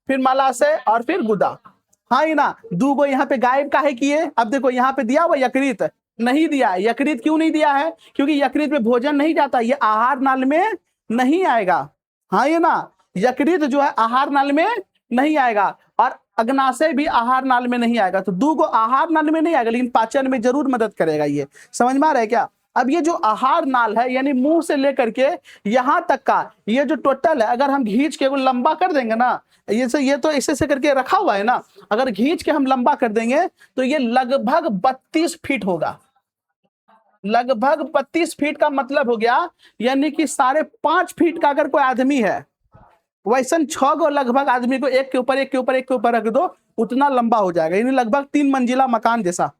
फिर मलाशय और फिर गुदा। हाँ ही ना, 2 गो यहाँ पे गायब काहे किए? अब देखो यहाँ पे दिया हुआ यकृत नहीं दिया है। यकृत क्यों नहीं दिया है? क्योंकि यकृत में भोजन नहीं जाता, ये आहार नाल में नहीं आएगा। हाँ ये ना, यकृत जो है आहार नाल में नहीं आएगा, और अग्नाशय भी आहार नाल में नहीं आएगा। तो 2 गो आहार नाल में नहीं आएगा, लेकिन पाचन में जरूर मदद करेगा। ये समझ में आ रहा है क्या? अब ये जो आहार नाल है यानी मुंह से लेकर के यहां तक का ये जो टोटल है, अगर हम खींच के वो लंबा कर देंगे ना, ये तो ऐसे से करके रखा हुआ है ना, अगर खींच के हम लंबा कर देंगे तो ये लगभग 32 फीट होगा। लगभग 32 फीट का मतलब हो गया यानी कि 5.5 फीट का अगर कोई आदमी है, वैसन 6 गो लगभग आदमी को एक के ऊपर एक के ऊपर एक के ऊपर रख दो, उतना लंबा हो जाएगा, यानी लगभग 3 मंजिला मकान जैसा।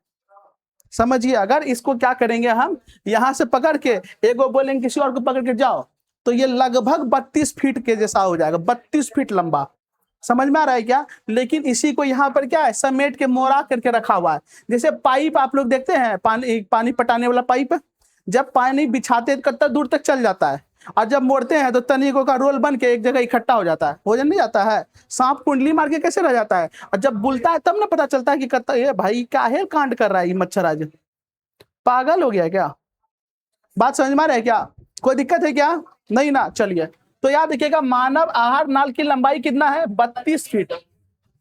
समझिए, अगर इसको क्या करेंगे हम यहां से पकड़ के एगो बोलेंगे किसी और को पकड़ के जाओ, तो ये लगभग 32 फीट के जैसा हो जाएगा, 32 फीट लंबा। समझ में आ रहा है क्या? लेकिन इसी को यहाँ पर क्या है, समेट के मोड़ा करके रखा हुआ है। जैसे पाइप आप लोग देखते हैं, पानी पटाने वाला पाइप, जब पानी बिछाते हैं कितना दूर तक चल जाता है, और जब मोड़ते हैं तो तनिकों का रोल बन के एक जगह इकट्ठा हो जाता है, हो नहीं जाता है। सांप कुंडली मार के कैसे रह जाता है, और जब बुलता है तब ना पता चलता है कि कत्ता ये भाई क्या है कांड कर रहा है, ये मच्छर आज पागल हो गया क्या? बात समझ में आ रहा है क्या? कोई दिक्कत है क्या? नहीं ना? चलिए, तो याद रखिएगा मानव आहार नाल की लंबाई कितना है? 32 फीट।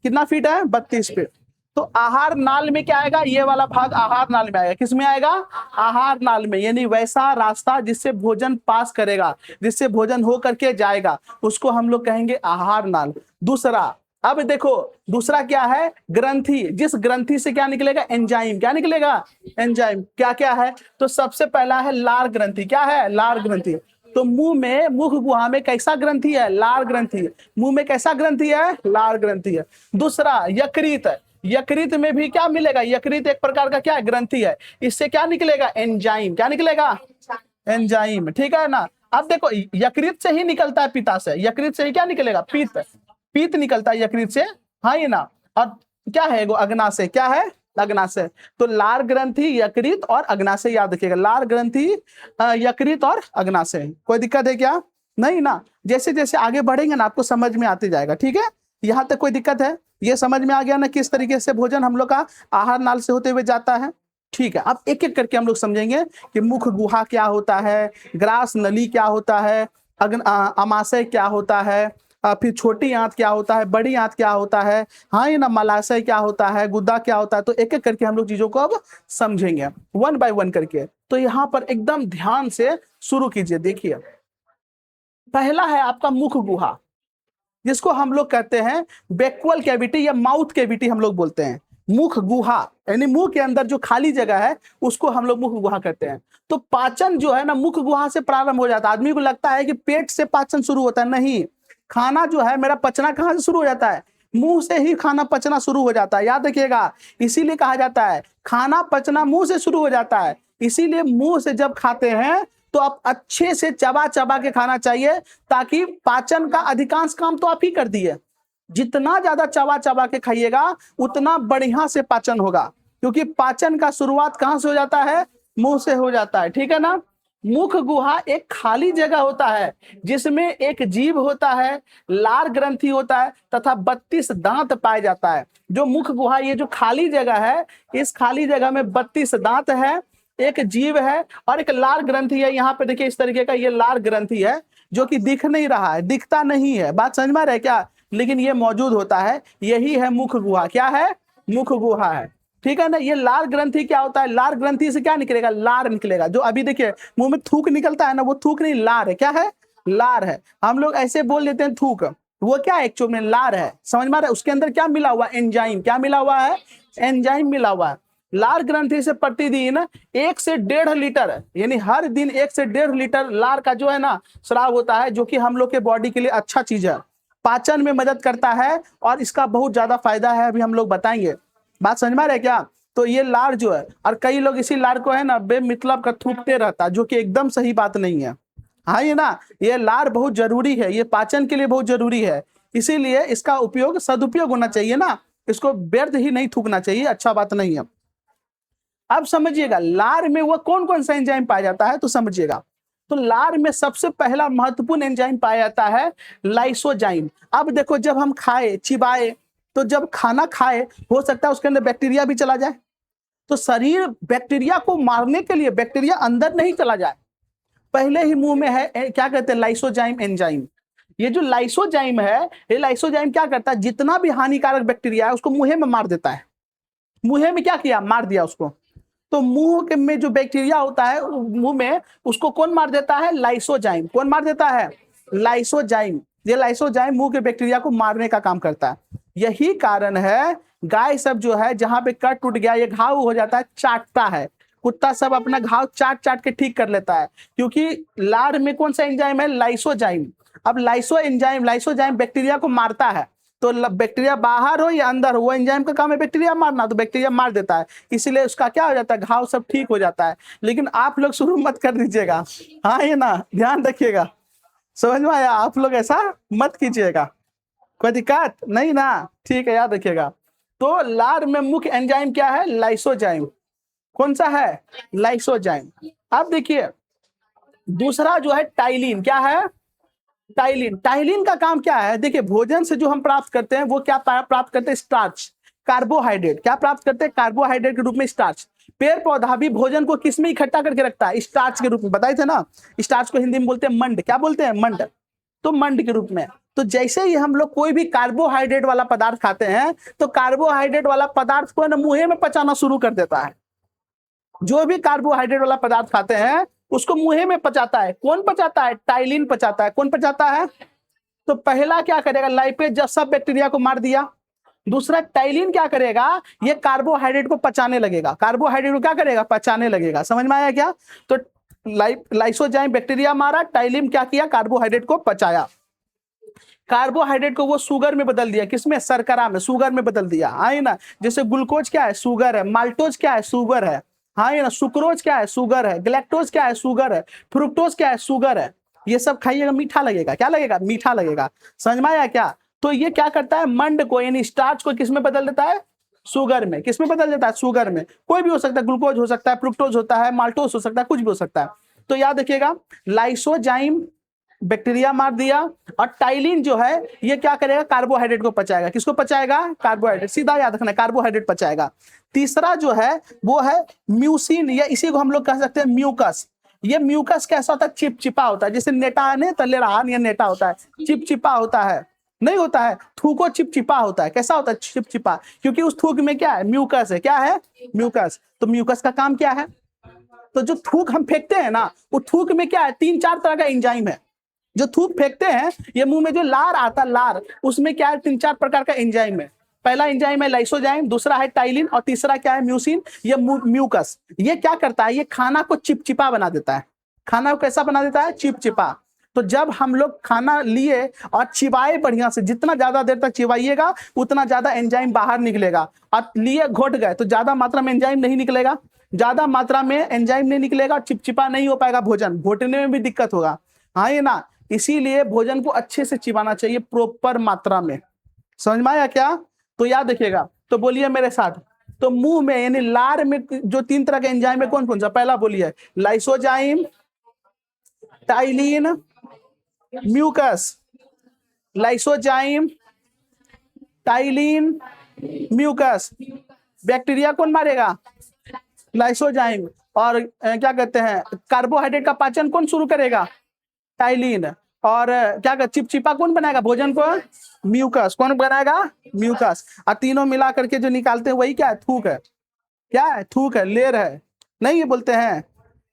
कितना फीट है? 32 फीट। तो आहार नाल में क्या आएगा? ये वाला भाग आहार नाल में आएगा। किस में आएगा? आहार नाल में, यानी वैसा रास्ता जिससे भोजन पास करेगा, जिससे भोजन हो करके जाएगा, उसको हम लोग कहेंगे आहार नाल। दूसरा, अब देखो दूसरा क्या है? ग्रंथि। जिस ग्रंथि से क्या निकलेगा? एंजाइम। क्या निकलेगा? एंजाइम। क्या क्या है? तो सबसे पहला है लार ग्रंथि। क्या है? लार ग्रंथि। तो मुंह में, मुख गुहा में कैसा ग्रंथि है? लार ग्रंथि। मुंह में कैसा ग्रंथि है? लार ग्रंथि है। दूसरा यकृत। यकृत में भी क्या मिलेगा? यकृत एक प्रकार का क्या है? ग्रंथि है। इससे क्या निकलेगा? एंजाइम। क्या निकलेगा? एंजाइम। ठीक है ना? अब देखो यकृत से ही निकलता है पित्ताशय, यकृत से ही क्या निकलेगा? पित्त। पित्त निकलता है यकृत से, हाँ ये ना। और क्या है वो? अग्नाशय। क्या है? अग्नाशय। तो लार ग्रंथि, यकृत और अग्नाशय याद रखिएगा। लार ग्रंथि, यकृत और अग्नाशय। कोई दिक्कत है क्या? नहीं ना? जैसे जैसे आगे बढ़ेंगे ना आपको समझ में आते जाएगा। ठीक है, यहाँ तक कोई दिक्कत है? ये समझ में आ गया ना किस तरीके से भोजन हम लोग का आहार नाल से होते हुए जाता है? ठीक है, अब एक एक करके हम लोग समझेंगे कि मुख गुहा क्या होता है, ग्रास नली क्या होता है, अमाशय क्या होता है, फिर छोटी आंत क्या होता है, बड़ी आंत क्या होता है, हाँ ये ना, मलाशय क्या होता है, गुद्दा क्या होता है। तो एक एक करके हम लोग चीजों को अब समझेंगे वन बाय वन करके। तो यहाँ पर एकदम ध्यान से शुरू कीजिए। देखिए, पहला है आपका मुख गुहा, जिसको हम लोग कहते हैं बैक्वल कैविटी या माउथ कैविटी हम लोग बोलते हैं। मुख गुहा यानी मुंह के अंदर जो खाली जगह है उसको हम लोग मुख गुहा कहते हैं। तो पाचन जो है ना मुख गुहा से प्रारंभ हो जाता है। आदमी को लगता है कि पेट से पाचन शुरू होता है, नहीं। खाना जो है मेरा पचना कहाँ से शुरू हो जाता है? मुंह से ही खाना पचना शुरू हो जाता है, याद रखिएगा। इसीलिए कहा जाता है खाना पचना मुंह से शुरू हो जाता है। इसीलिए मुंह से जब खाते हैं तो आप अच्छे से चबा चबा के खाना चाहिए, ताकि पाचन का अधिकांश काम तो आप ही कर दिए। जितना ज्यादा चबा चबा के खाइएगा उतना बढ़िया से पाचन होगा, क्योंकि पाचन का शुरुआत कहां से हो जाता है? मुंह से हो जाता है। ठीक है ना? मुख गुहा एक खाली जगह होता है जिसमें एक जीभ होता है, लार ग्रंथि होता है तथा 32 दांत पाया जाता है। जो मुख गुहा, ये जो खाली जगह है, इस खाली जगह में 32 दांत है, एक जीव है और एक लार ग्रंथि है। यहाँ पे देखिए इस तरीके का ये लार ग्रंथि है, जो कि दिख नहीं रहा है, दिखता नहीं है। बात समझ में आ रहा है क्या? लेकिन ये मौजूद होता है, यही है मुख गुहा। क्या है? मुख गुहा है। ठीक है ना? ये लार ग्रंथि क्या होता है? लार ग्रंथि से क्या निकलेगा? लार निकलेगा। जो अभी देखिए मुंह में थूक निकलता है ना, वो थूक नहीं, लार है। क्या है? लार है। हम लोग ऐसे बोल देते हैं थूक, वो क्या है? एक्चुअली में लार है। समझ में आ रहा है? उसके अंदर क्या मिला हुआ? एंजाइम। क्या मिला हुआ है? एंजाइम मिला हुआ है। लार ग्रंथि से प्रतिदिन 1 से 1.5 लीटर, यानी हर दिन 1 से 1.5 लीटर लार का जो है ना स्राव होता है, जो कि हम लोग के बॉडी के लिए अच्छा चीज है, पाचन में मदद करता है और इसका बहुत ज्यादा फायदा है, अभी हम लोग बताएंगे। बात समझ में आ रहा है क्या? तो ये लार जो है, और कई लोग इसी लार को है ना बेमतलब का थूकते रहता है, जो कि एकदम सही बात नहीं है। हाँ ये ना, ये लार बहुत जरूरी है, ये पाचन के लिए बहुत जरूरी है, इसीलिए इसका उपयोग सदुपयोग होना चाहिए ना, इसको व्यर्थ ही नहीं थूकना चाहिए, अच्छा बात नहीं है। अब समझिएगा लार में वो कौन कौन सा एंजाइम पाया जाता है, तो समझिएगा। तो लार में सबसे पहला महत्वपूर्ण एंजाइम पाया जाता है लाइसोजाइम। अब देखो जब हम खाए, चिबाए, तो जब खाना खाए हो सकता है उसके अंदर बैक्टीरिया भी चला जाए। तो शरीर बैक्टीरिया को मारने के लिए, बैक्टीरिया अंदर नहीं चला जाए, पहले ही मुंह में है क्या कहते हैं? Lysozyme enzyme. ये जो लाइसोजाइम है, ये लाइसोजाइम क्या करता है? जितना भी हानिकारक बैक्टीरिया है उसको मुंह में मार देता है। मुंह में क्या किया? मार दिया उसको। तो मुंह के में जो बैक्टीरिया होता है मुंह में, उसको कौन मार देता है? लाइसोजाइम। कौन मार देता है? लाइसोजाइम। ये लाइसोजाइम मुंह के बैक्टीरिया को मारने का काम करता है। यही कारण है गाय सब जो है जहां पे कट टूट गया, ये घाव हो जाता है, चाटता है। कुत्ता सब अपना घाव चाट चाट के ठीक कर लेता है, क्योंकि लार में कौन सा एंजाइम है? लाइसोजाइम। अब लाइसोजाइम बैक्टीरिया को मारता है। तो बैक्टीरिया बाहर हो या अंदर हो, वो एंजाइम का काम है बैक्टीरिया मारना, तो बैक्टीरिया मार देता है, इसीलिए उसका क्या हो जाता है? घाव सब ठीक हो जाता है। लेकिन आप लोग शुरू मत कर दीजिएगा, हाँ ये ना, ध्यान रखिएगा। समझ में आया? आप लोग ऐसा मत कीजिएगा, कोई दिक्कत नहीं ना? ठीक है, याद रखिएगा। तो लार में मुख्य एंजाइम क्या है? लाइसोजाइम। कौन सा है? लाइसोजाइम। अब देखिए दूसरा जो है टाइलिन। क्या है? टाइलिन। टाइलिन का काम क्या है? देखिए भोजन से जो हम प्राप्त करते हैं वो क्या प्राप्त करते हैं? Starch, carbohydrate. क्या प्राप्त करते हैं? कार्बोहाइड्रेट के रूप में स्टार्च। पेड़ पौधा भी भोजन को किस में इकट्ठा करके रखता है? स्टार्च के रूप में। बताए थे ना, स्टार्च को हिंदी में बोलते हैं मंड। क्या बोलते हैं? मंड। तो मंड के रूप में। तो जैसे ही हम लोग कोई भी कार्बोहाइड्रेट वाला पदार्थ खाते हैं, तो कार्बोहाइड्रेट वाला पदार्थ को मुंह में पचाना शुरू कर देता है। जो भी कार्बोहाइड्रेट वाला पदार्थ खाते हैं उसको मुंह में पचाता है। कौन पचाता है? टाइलिन पचाता है। कौन पचाता है? तो पहला क्या करेगा? लाइपेज जब सब बैक्टीरिया को मार दिया। दूसरा टाइलिन क्या करेगा? ये कार्बोहाइड्रेट को पचाने लगेगा। कार्बोहाइड्रेट को क्या करेगा? पचाने लगेगा। समझ में आया क्या? तो लाइसोजाइम बैक्टीरिया मारा, टाइलिन क्या किया? कार्बोहाइड्रेट को पचाया। कार्बोहाइड्रेट को वो शुगर में बदल दिया। किसमें? शर्करा में, शुगर में बदल दिया। हाँ ना, जैसे ग्लूकोज क्या है? शुगर है। माल्टोज क्या है? शुगर है। हाँ ना, सुक्रोज क्या है? शुगर है। गैलेक्टोज क्या है? शुगर है। फ्रुक्टोज क्या है? शुगर है। ये सब खाइएगा, मीठा लगेगा। क्या लगेगा? मीठा लगेगा। समझ में आया क्या? तो ये क्या करता है? मंड को यानी स्टार्च को किस में बदल देता है? शुगर में। किस में बदल देता है? शुगर में। कोई भी हो सकता है, ग्लूकोज हो सकता है, फ्रुक्टोज होता है, माल्टोज हो सकता है, कुछ भी हो सकता है। तो याद रखिएगा, लाइसोजाइम बैक्टीरिया मार दिया, और टाइलिन जो है ये क्या करेगा? कार्बोहाइड्रेट को पचाएगा। किसको पचाएगा? कार्बोहाइड्रेट। सीधा याद रखना, कार्बोहाइड्रेट पचाएगा। तीसरा जो है वो है म्यूसिन, या इसी को हम लोग कह सकते हैं म्यूकस। ये म्यूकस कैसा होता है? चिपचिपा होता है। जैसे नेटा ने तले रहा, ये नेटा होता है, चिपचिपा होता है। नहीं होता है, थूको चिपचिपा होता है। कैसा होता है? चिपचिपा। क्योंकि उस थूक में क्या है? म्यूकस है। क्या है? म्यूकस। तो म्यूकस का काम क्या है? तो जो थूक हम फेंकते हैं ना, वो थूक में क्या है? 3-4 तरह का एंजाइम है। जो थूक फेंकते हैं, ये मुंह में जो लार आता है, लार, उसमें क्या है? 3-4 प्रकार का एंजाइम है। पहला एंजाइम है लाइसोजाइम, दूसरा है टाइलिन, और तीसरा क्या है? म्यूसिन। ये म्यूकस। ये क्या करता है? ये खाना को चिपचिपा बना देता है। खाना को कैसा बना देता है? चिपचिपा। तो जब हम लोग खाना लिए और चिबाए बढ़िया से, जितना ज्यादा देर तक चिबाइएगा उतना ज्यादा एंजाइम बाहर निकलेगा। और लिए घोट गए तो ज्यादा मात्रा में एंजाइम नहीं निकलेगा। ज्यादा मात्रा में एंजाइम नहीं निकलेगा, चिपचिपा नहीं हो पाएगा भोजन, घोटने में भी दिक्कत होगा। हाँ ये ना, इसीलिए भोजन को अच्छे से चिबाना चाहिए, प्रॉपर मात्रा में। समझ में आया क्या? तो याद रखिएगा। तो बोलिए मेरे साथ। तो मुंह में यानी लार में जो 3 तरह के एंजाइम है, कौन कौन सा? पहला बोलिए, lysozyme, ptyalin, mucus. Lysozyme, ptyalin, mucus. Bacteria कौन मारेगा? लाइसोजाइम। और क्या कहते हैं, कार्बोहाइड्रेट का पाचन कौन शुरू करेगा? टाइलिन। और क्या कर, चिपचिपा कौन बनाएगा भोजन को? म्यूकस। कौन बनाएगा? म्यूकस। और तीनों मिला करके जो निकालते हैं वही क्या है? थूक है। क्या है? थूक है, लेर है। नहीं ये बोलते हैं,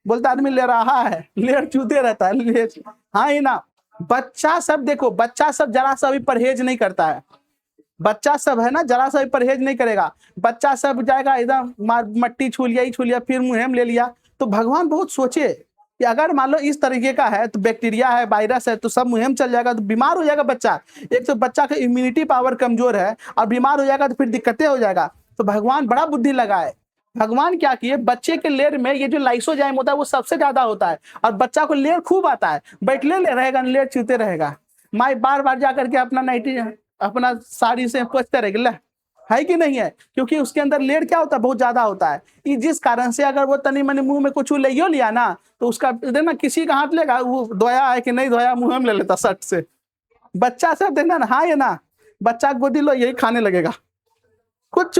बोलता आदमी ले रहा है, लेर चूते रहता है, लेर। हाँ ही ना। बच्चा सब देखो, बच्चा सब जरा सा भी परहेज नहीं करता है। बच्चा सब है ना, जरा सा भी परहेज नहीं करेगा। बच्चा सब जाएगा एकदम मट्टी छू लिया, ही छू लिया, फिर मुंह में ले लिया। तो भगवान बहुत सोचे कि अगर मान लो इस तरीके का है, तो बैक्टीरिया है, वायरस है, तो सब मुहिम चल जाएगा, तो बीमार हो जाएगा बच्चा। एक तो बच्चा का इम्यूनिटी पावर कमजोर है, और बीमार हो जाएगा तो फिर दिक्कतें हो जाएगा। तो भगवान बड़ा बुद्धि लगाए। भगवान क्या किए, बच्चे के लेर में ये जो लाइसोजाइम होता है वो सबसे ज्यादा होता है, और बच्चा को लेर खूब आता है। बैठले ले रहेगा, लेर चूते रहेगा। माई बार बार जाकर के अपना नाइटी, अपना साड़ी से पोंछते रहेगा, है कि नहीं है? क्योंकि उसके अंदर लेयर क्या होता है? बहुत ज्यादा होता है। जिस कारण से अगर वो तनी मनी मुंह में कुछ ले लिया ना, तो उसका देखना किसी का हाथ लेगा, वो धोया है कि नहीं धोया, मुंह में ले लेता सट से। बच्चा सब देखना ना, हाँ ये ना, बच्चा गोदी लो यही खाने लगेगा कुछ।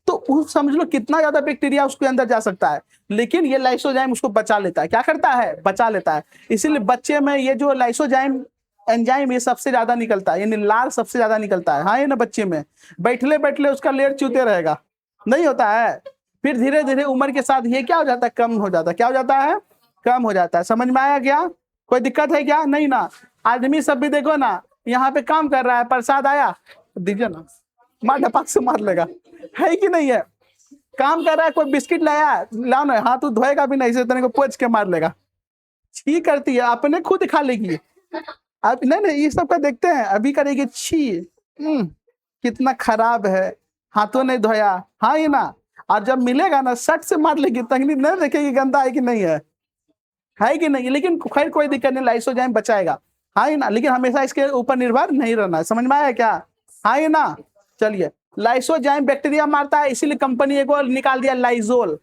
तो वो समझ लो कितना ज्यादा बैक्टीरिया उसके अंदर जा सकता है। लेकिन ये लाइसोजाइम उसको बचा लेता है। क्या करता है? बचा लेता है। इसीलिए बच्चे में ये जो लाइसोजाइम एंजाइम ये सबसे ज्यादा निकलता है, यानी लार सबसे ज्यादा निकलता है। हाँ ये ना, बच्चे में बैठले बैठले उसका लेर चूते रहेगा, नहीं होता है। फिर धीरे धीरे उम्र के साथ ये क्या हो जाता है, कम हो जाता है। क्या हो जाता है, कम हो जाता है। समझ में आया क्या, कोई दिक्कत है क्या, नहीं ना। आदमी सब भी देखो ना, यहाँ पे काम कर रहा है, प्रसाद आया दीजिए ना, मार डपाक से मार लेगा, है कि नहीं है। काम कर रहा है, कोई बिस्किट लाया, लाओ ना, हाथ तो धोएगा भी नहीं, इसे तरह को पोंछ के मार लेगा। छी करती है, अपने खुद खा लेगी। अब नहीं ये सब का देखते हैं, अभी करेगी छी, कितना खराब है, हाथों नहीं धोया, हाँ ये ना। और जब मिलेगा ना सट से मार लेगी, तंगनी नहीं देखेगी गंदा है कि नहीं है कि नहीं। लेकिन खैर कोई दिक्कत नहीं, लाइसोजाइम बचाएगा, हाँ ये ना। लेकिन हमेशा इसके ऊपर निर्भर नहीं रहना है, समझ में आया क्या, हाँ ये ना। चलिए, लाइसोजाइम बैक्टीरिया मारता है, इसीलिए कंपनी एक और निकाल दिया लाइजोल।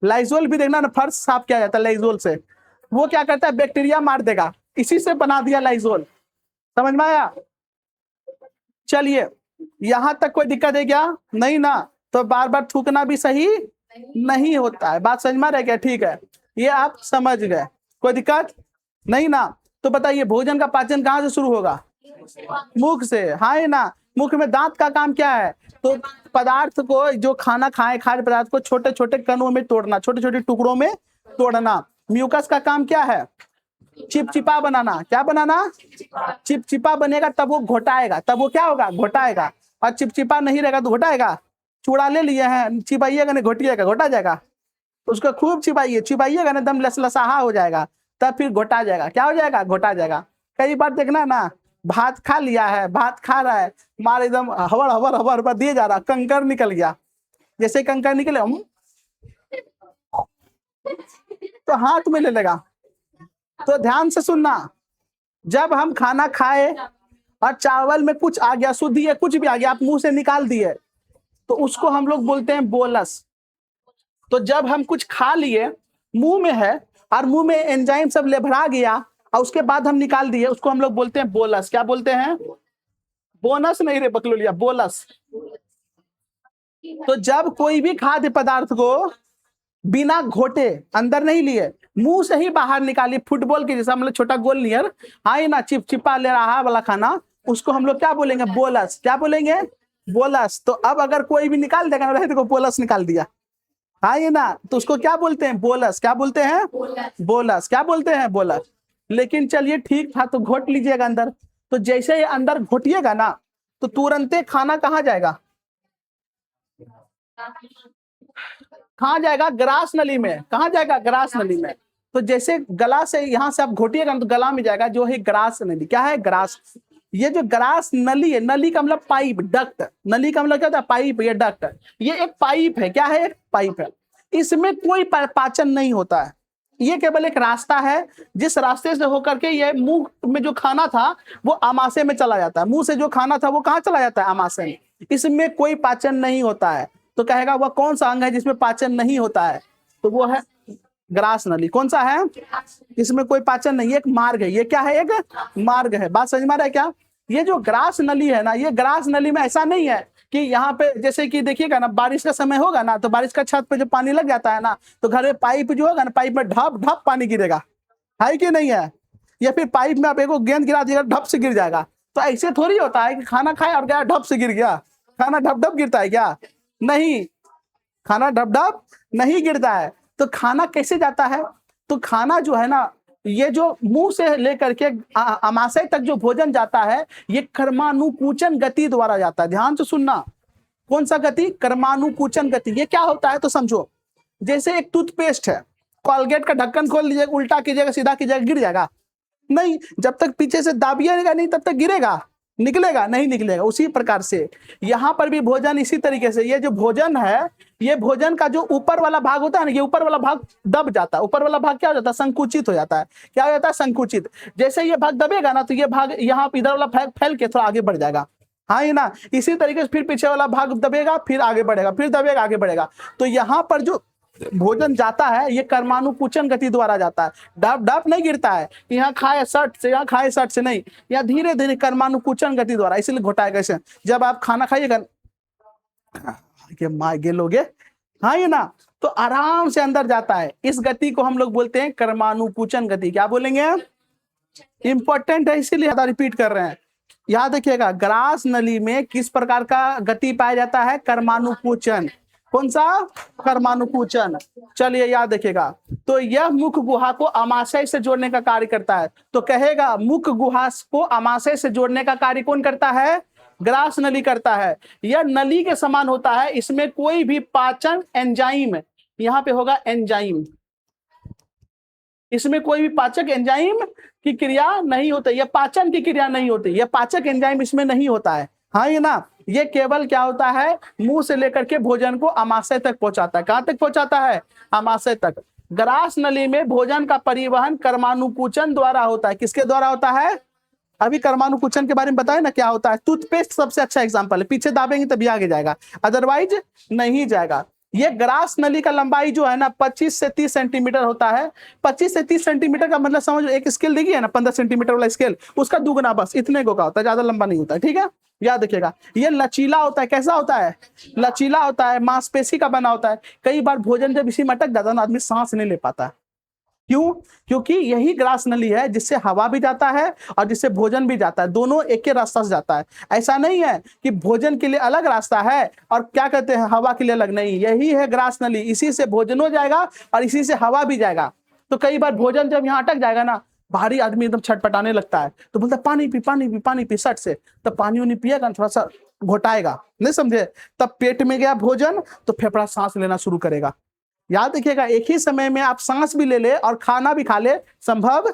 लाइजोल भी देखना ना, फर्श साफ किया जाता है लाइजोल से, वो क्या करता है, बैक्टीरिया मार देगा, इसी से बना दिया लाइजोल। समझ में आया। चलिए, यहां तक कोई दिक्कत है क्या, नहीं ना। तो बार बार थूकना भी सही नहीं होता है, बात समझ में आ रहा है क्या, ठीक है, ये आप समझ गए, कोई दिक्कत नहीं ना। तो बताइए, भोजन का पाचन कहाँ से शुरू होगा, मुख से, हाँ है ना। मुख में दांत का काम क्या है, तो पदार्थ को, जो खाना खाए, खाद्य पदार्थ को छोटे छोटे कणों में तोड़ना, छोटे छोटे टुकड़ों में तोड़ना। म्यूकस का काम क्या है, चिपचिपा बनाना। क्या बनाना, चिपचिपा बनेगा तब वो घोटाएगा, तब वो क्या होगा, घोटाएगा। और चिपचिपा नहीं रहेगा तो घोटाएगा। चूड़ा ले लिए हैं, चिपाइएगा नहीं घोटिएगा, घोटा जाएगा। उसको खूब चिपाइए, चिपाइएगा ना एकदम लसलसाहा हो जाएगा, तब फिर घोटा जाएगा। क्या हो जाएगा, घोटा जाएगा। कई बार देखना ना, भात खा लिया है, भात खा रहा है, मार एकदम हवर हवर हवर हवर दिए जा रहा, कंकर निकल गया। जैसे कंकर निकले तो हाथ में ले लेगा। तो ध्यान से सुनना, जब हम खाना खाए और चावल में कुछ आ गया, शुद्धि है, कुछ भी आ गया, आप मुंह से निकाल दिए, तो उसको हम लोग बोलते हैं बोलस। तो जब हम कुछ खा लिए, मुंह में है, और मुंह में एंजाइम सब ले भरा गया, और उसके बाद हम निकाल दिए, उसको हम लोग बोलते हैं बोलस। क्या बोलते हैं, बोनस नहीं रे बकलोलिया, बोलस। तो जब कोई भी खाद्य पदार्थ को बिना घोटे, अंदर नहीं लिए, मुंह से ही बाहर निकालिए, फुटबॉल के जैसा, हम लोग छोटा गोल नियर, हाँ ना, चिपचिपा ले रहा वाला खाना, उसको हम लोग क्या बोलेंगे, बोलस। क्या बोलेंगे, बोलस। तो अब अगर कोई भी निकाल देगा ना, देखो बोलस निकाल दिया, हाँ ये ना, तो उसको क्या बोलते हैं, बोलस। क्या बोलते हैं, बोलस। क्या बोलते हैं, बोलस। लेकिन चलिए ठीक था, तो घोट लीजिएगा अंदर। तो जैसे ही अंदर घोटिएगा ना, तो तुरंत खाना कहाँ जाएगा, कहाँ जाएगा, ग्रास नली में। कहाँ जाएगा, ग्रास नली में। तो जैसे गला से यहाँ से आप घोटिएगा तो गला में जाएगा, जो है ग्रास नली। क्या है, ग्रास। ये जो ग्रास नली है, नली का मतलब पाइप, डक्ट। नली का मतलब क्या होता है, पाइप, ये डक्ट। ये एक पाइप है, क्या है, एक पाइप है। इसमें कोई पाचन नहीं होता है, ये केवल एक रास्ता है, जिस रास्ते से होकर के ये मुंह में जो खाना था वो आमाशय में चला जाता है। मुंह से जो खाना था वो कहाँ चला जाता है, आमाशय में। इसमें कोई पाचन नहीं होता है। तो कहेगा वह कौन सा अंग है जिसमें पाचन नहीं होता है, तो वो है ग्रास नली। कौन सा है, इसमें कोई पाचन नहीं, एक मार्ग है। ये क्या है, एक मार्ग है। बात समझ में आ रहा है क्या। ये जो ग्रास नली है ना, ये ग्रास नली में ऐसा नहीं है कि यहाँ पे, जैसे कि देखिएगा ना, बारिश का समय होगा ना, तो बारिश का छत पे जो पानी लग जाता है ना, तो घर में पाइप जो होगा ना, पाइप में ढप ढप पानी गिरेगा, है कि नहीं है। या फिर पाइप में आप एक गेंद गिरा दीजिएगा, ढप से गिर जाएगा। तो ऐसे थोड़ी होता है कि खाना खाए और गया ढप से गिर गया। खाना ढप ढप गिरता है क्या, नहीं, खाना ढप ढप नहीं गिरता है। तो खाना कैसे जाता है, तो खाना जो है ना, ये जो मुंह से लेकर के आमाशय तक जो भोजन जाता है, ये कर्मानुकूचन गति द्वारा जाता है। ध्यान से सुनना, कौन सा गति, कर्मानुकूचन गति। ये क्या होता है, तो समझो, जैसे एक टूथपेस्ट है, कॉलगेट का ढक्कन खोल लीजिएगा, उल्टा कीजिएगा, सीधा कीजिएगा, गिर जाएगा नहीं। जब तक पीछे से दाबिएगा नहीं, तब तक गिरेगा, निकलेगा नहीं, निकलेगा। उसी प्रकार से यहाँ पर भी भोजन इसी तरीके से, ये जो भोजन है, ये भोजन का जो ऊपर वाला भाग होता है ना, ये ऊपर वाला भाग दब जाता है। ऊपर वाला भाग क्या हो जाता है, संकुचित हो जाता है। क्या हो जाता है, संकुचित। जैसे ये भाग दबेगा ना, तो ये भाग यहाँ इधर वाला भाग फैल के थोड़ा आगे बढ़ जाएगा, हाँ ये ना। इसी तरीके से फिर पीछे वाला भाग दबेगा, फिर आगे बढ़ेगा, फिर दबेगा, आगे बढ़ेगा। तो यहाँ पर जो भोजन जाता है, ये कर्मानुकूचन गति द्वारा जाता है। डब डब नहीं गिरता है, यहाँ खाए सट से, यहाँ खाए सट से नहीं, यहाँ धीरे धीरे कर्मानुकूचन गति द्वारा। इसलिए घोटाए कैसे, जब आप खाना खाइएगा, माँ गेलोगे, हाँ ये ना, तो आराम से अंदर जाता है। इस गति को हम लोग बोलते हैं कर्मानुकूचन गति। क्या बोलेंगे, इंपॉर्टेंट है, इसीलिए रिपीट कर रहे हैं। याद रखिएगा, ग्रास नली में किस प्रकार का गति पाया जाता है, कर्मानुकूचन। कौन सा? कर्मानुकुचन। चलिए याद रखिएगा। तो यह मुख गुहा को अमाशय से जोड़ने का कार्य करता है। तो कहेगा मुख गुहा को अमाशय से जोड़ने का कार्य कौन करता है? ग्रास नली करता है। यह नली के समान होता है, इसमें कोई भी पाचन एंजाइम, यहां पे होगा एंजाइम, इसमें कोई भी पाचक एंजाइम की क्रिया नहीं होती, यह पाचन की क्रिया नहीं होती, यह पाचक एंजाइम इसमें नहीं होता है। हाँ ये ना, ये केवल क्या होता है, मुंह से लेकर के भोजन को अमाशय तक पहुंचाता है। कहां तक पहुंचाता है? अमाशय तक। ग्रास नली में भोजन का परिवहन कर्मानुकुचन द्वारा होता है। किसके द्वारा होता है? अभी कर्मानुकुचन के बारे में बताए ना क्या होता है। टूथपेस्ट सबसे अच्छा एग्जांपल है, पीछे दाबेंगे तभी आगे जाएगा, अदरवाइज नहीं जाएगा। ये ग्रास नली का लंबाई जो है ना 25 से 30 सेंटीमीटर होता है। 25 से 30 सेंटीमीटर का मतलब समझ, एक स्केल देखिए ना 15 सेंटीमीटर वाला स्केल, उसका दुगना बस इतने को का होता है, ज्यादा लंबा नहीं होता है। ठीक है, याद रखिएगा। ये लचीला होता है। कैसा होता है? लचीला होता है, मांसपेशी का बना होता है। कई बार भोजन जब इसी में अटक जाता है ना, आदमी सांस नहीं ले पाता है। क्यों? क्योंकि यही ग्रास नली है जिससे हवा भी जाता है और जिससे भोजन भी जाता है, दोनों एक ही रास्ता से जाता है। ऐसा नहीं है कि भोजन के लिए अलग रास्ता है और क्या कहते हैं हवा के लिए अलग, नहीं, यही है ग्रास नली, इसी से भोजन हो जाएगा और इसी से हवा भी जाएगा। तो कई बार भोजन जब यहाँ अटक जाएगा ना, भारी आदमी एकदम छटपटाने लगता है, तो बोलता है पानी पी पानी पी पानी पी, सट से तो पानी उनी पिएगा, थोड़ा सा घोटाएगा, नहीं समझे, तब पेट में गया भोजन तो फेफड़ा सांस लेना शुरू करेगा। याद रखिएगा, एक ही समय में आप सांस भी ले ले और खाना भी खा ले, संभव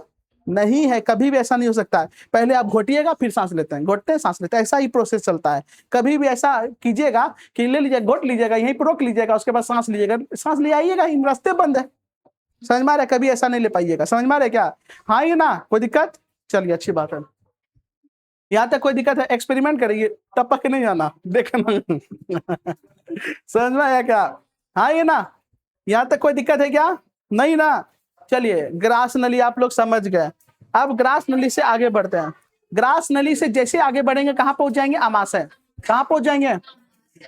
नहीं है, कभी भी ऐसा नहीं हो सकता है। पहले आप घोटिएगा फिर सांस लेते हैं, घोटते हैं सांस लेते हैं, ऐसा ही प्रोसेस चलता है। कभी भी ऐसा कीजिएगा कि ले लीजिएगा, घोट लीजिएगा, यहीं पर रोक लीजिएगा, उसके बाद सांस लीजिएगा, सांस ले आइएगा, इन रास्ते बंद है। समझ में आ रहा है? कभी ऐसा नहीं ले पाइएगा। समझ में आ रहा है क्या? हाँ ये ना, कोई दिक्कत? चलिए अच्छी बात है। यहाँ तक कोई दिक्कत है? एक्सपेरिमेंट करिए, टपक के नहीं जाना, देखना। समझ में आया क्या? हाँ ये ना, यहां तक कोई दिक्कत है क्या? नहीं ना। चलिए, ग्रास नली आप लोग समझ गए। अब ग्रास नली से आगे बढ़ते हैं। ग्रास नली से जैसे आगे बढ़ेंगे कहां पहुंच जाएंगे? अमाशय। कहां पहुंच जाएंगे?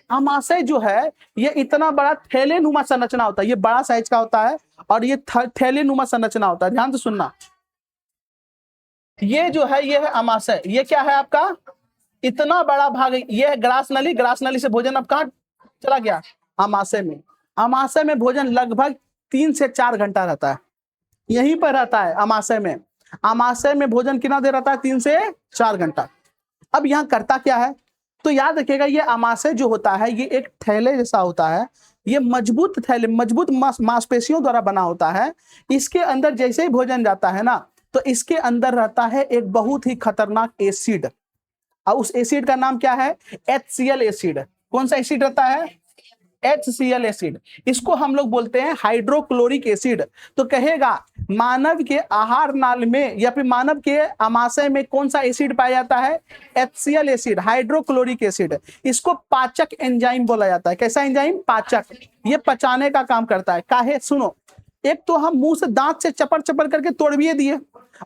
अमाशय जो है ये इतना बड़ा थैले नुमा संरचना होता है, ये बड़ा साइज का होता है और ये थैले नुमा संरचना होता है। ध्यान से सुनना, ये जो है ये है अमाशय। ये क्या है आपका? इतना बड़ा भाग, ये है ग्रास नली। ग्रास नली से भोजन अब कहां चला गया? अमाशय में। अमाशय में भोजन लगभग 3 से 4 घंटा रहता है, यहीं पर रहता है अमाशय में। अमाशय में भोजन कितना देर रहता है? 3 से 4 घंटा। अब यहाँ करता क्या है? तो याद रखिएगा, ये अमाशय जो होता है ये एक थैले जैसा होता है। ये मजबूत थैले, मजबूत मांसपेशियों द्वारा बना होता है। इसके अंदर जैसे ही भोजन जाता है ना, तो इसके अंदर रहता है एक बहुत ही खतरनाक एसिड, और उस एसिड का नाम क्या है? HCl acid. कौन सा एसिड रहता है? HCl acid. इसको हम लोग बोलते हैं हाइड्रोक्लोरिक एसिड। तो कहेगा मानव के आहार नाल में या फिर मानव के अमाशय में कौन सा एसिड पाया जाता है? HCl acid, hydrochloric acid. इसको पाचक एंजाइम बोला जाता है। कैसा एंजाइम? पाचक। ये पचाने का काम करता है। काहे? सुनो, एक तो हम मुंह से दांत से चपर चपर करके तोड़िए दिए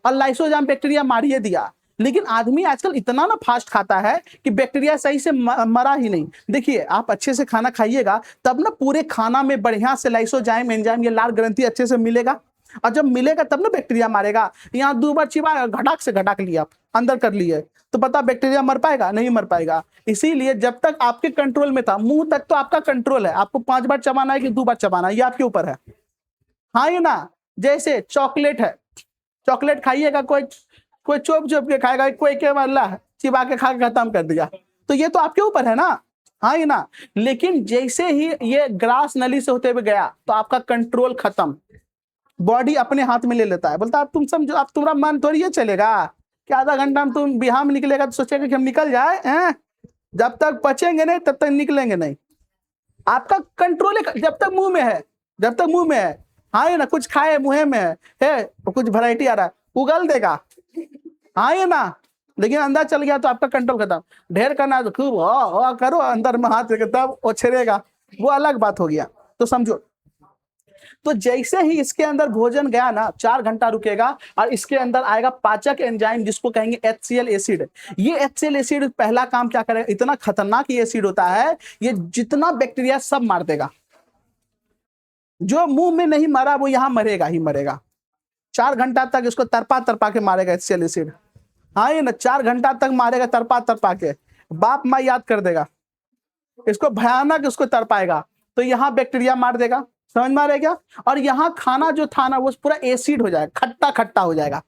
और लाइसोजाइम बैक्टीरिया मारिए दिया, लेकिन आदमी आजकल इतना ना फास्ट खाता है कि बैक्टीरिया सही से मरा ही नहीं। देखिए, आप अच्छे से खाना खाइएगा तब ना पूरे खाना में बढ़िया से लाइसोजाइम एंजाइम, ये लाल ग्रंथि अच्छे से मिलेगा, और जब मिलेगा तब ना बैक्टीरिया मारेगा। यहाँ 2 बार चिबा, घटाक से घटाक लिया, आप अंदर कर लिए, तो पता बैक्टीरिया मर पाएगा? नहीं मर पाएगा। इसीलिए जब तक आपके कंट्रोल में था, मुंह तक तो आपका कंट्रोल है, आपको 5 बार चबाना है कि 2 बार चबाना है, ये आपके ऊपर है। हाँ ये ना, जैसे चॉकलेट है, चॉकलेट खाइएगा, कोई चोप चोप के खाएगा, कोई के अल्लाह चिबा के खा के खत्म कर दिया, तो ये तो आपके ऊपर है ना। हाँ ये ना, लेकिन जैसे ही ये ग्रास नली से होते हुए गया तो आपका कंट्रोल खत्म, बॉडी अपने हाथ में ले लेता है। बोलता है तुम समझो, आप तुम्हारा मन थोड़ी ये चलेगा कि आधा घंटा में तुम बिहार में निकलेगा तो सोचेगा कि हम निकल जाए हैं। जब तक पचेंगे नहीं तब तक निकलेंगे नहीं। आपका कंट्रोल जब तक मुंह में है, जब तक मुंह में है। हाँ ये ना, कुछ खाए मुंह में है तो कुछ वैरायटी आ रहा है, उगल देगा। हाँ ये ना, लेकिन अंदर चल गया तो आपका कंट्रोल खत्म। ढेर करना तो खूब हो करो, अंदर में हाथ लेके तब वो छिड़ेगा, वो अलग बात हो गया। तो समझो, तो जैसे ही इसके अंदर भोजन गया ना, 4 घंटा रुकेगा और इसके अंदर आएगा पाचक एंजाइम, जिसको कहेंगे HCl एसिड। ये HCl एसिड पहला काम क्या करेगा? इतना खतरनाक ये एसिड होता है, ये जितना बैक्टीरिया सब मार देगा। जो मुंह में नहीं मरा वो यहां मरेगा ही मरेगा। 4 घंटा तक इसको तरपा तरपा के मारेगा HCl एसिड। हाँ ये ना, 4 घंटा तक मारेगा तरपा तरपा के, बाप माँ याद कर देगा इसको, भयानक इसको तरपाएगा। तो यहाँ बैक्टीरिया मार देगा, समझ में आ रहा है क्या। और यहाँ खाना जो था ना वो पूरा एसिड हो जाएगा, खट्टा खट्टा हो जाएगा।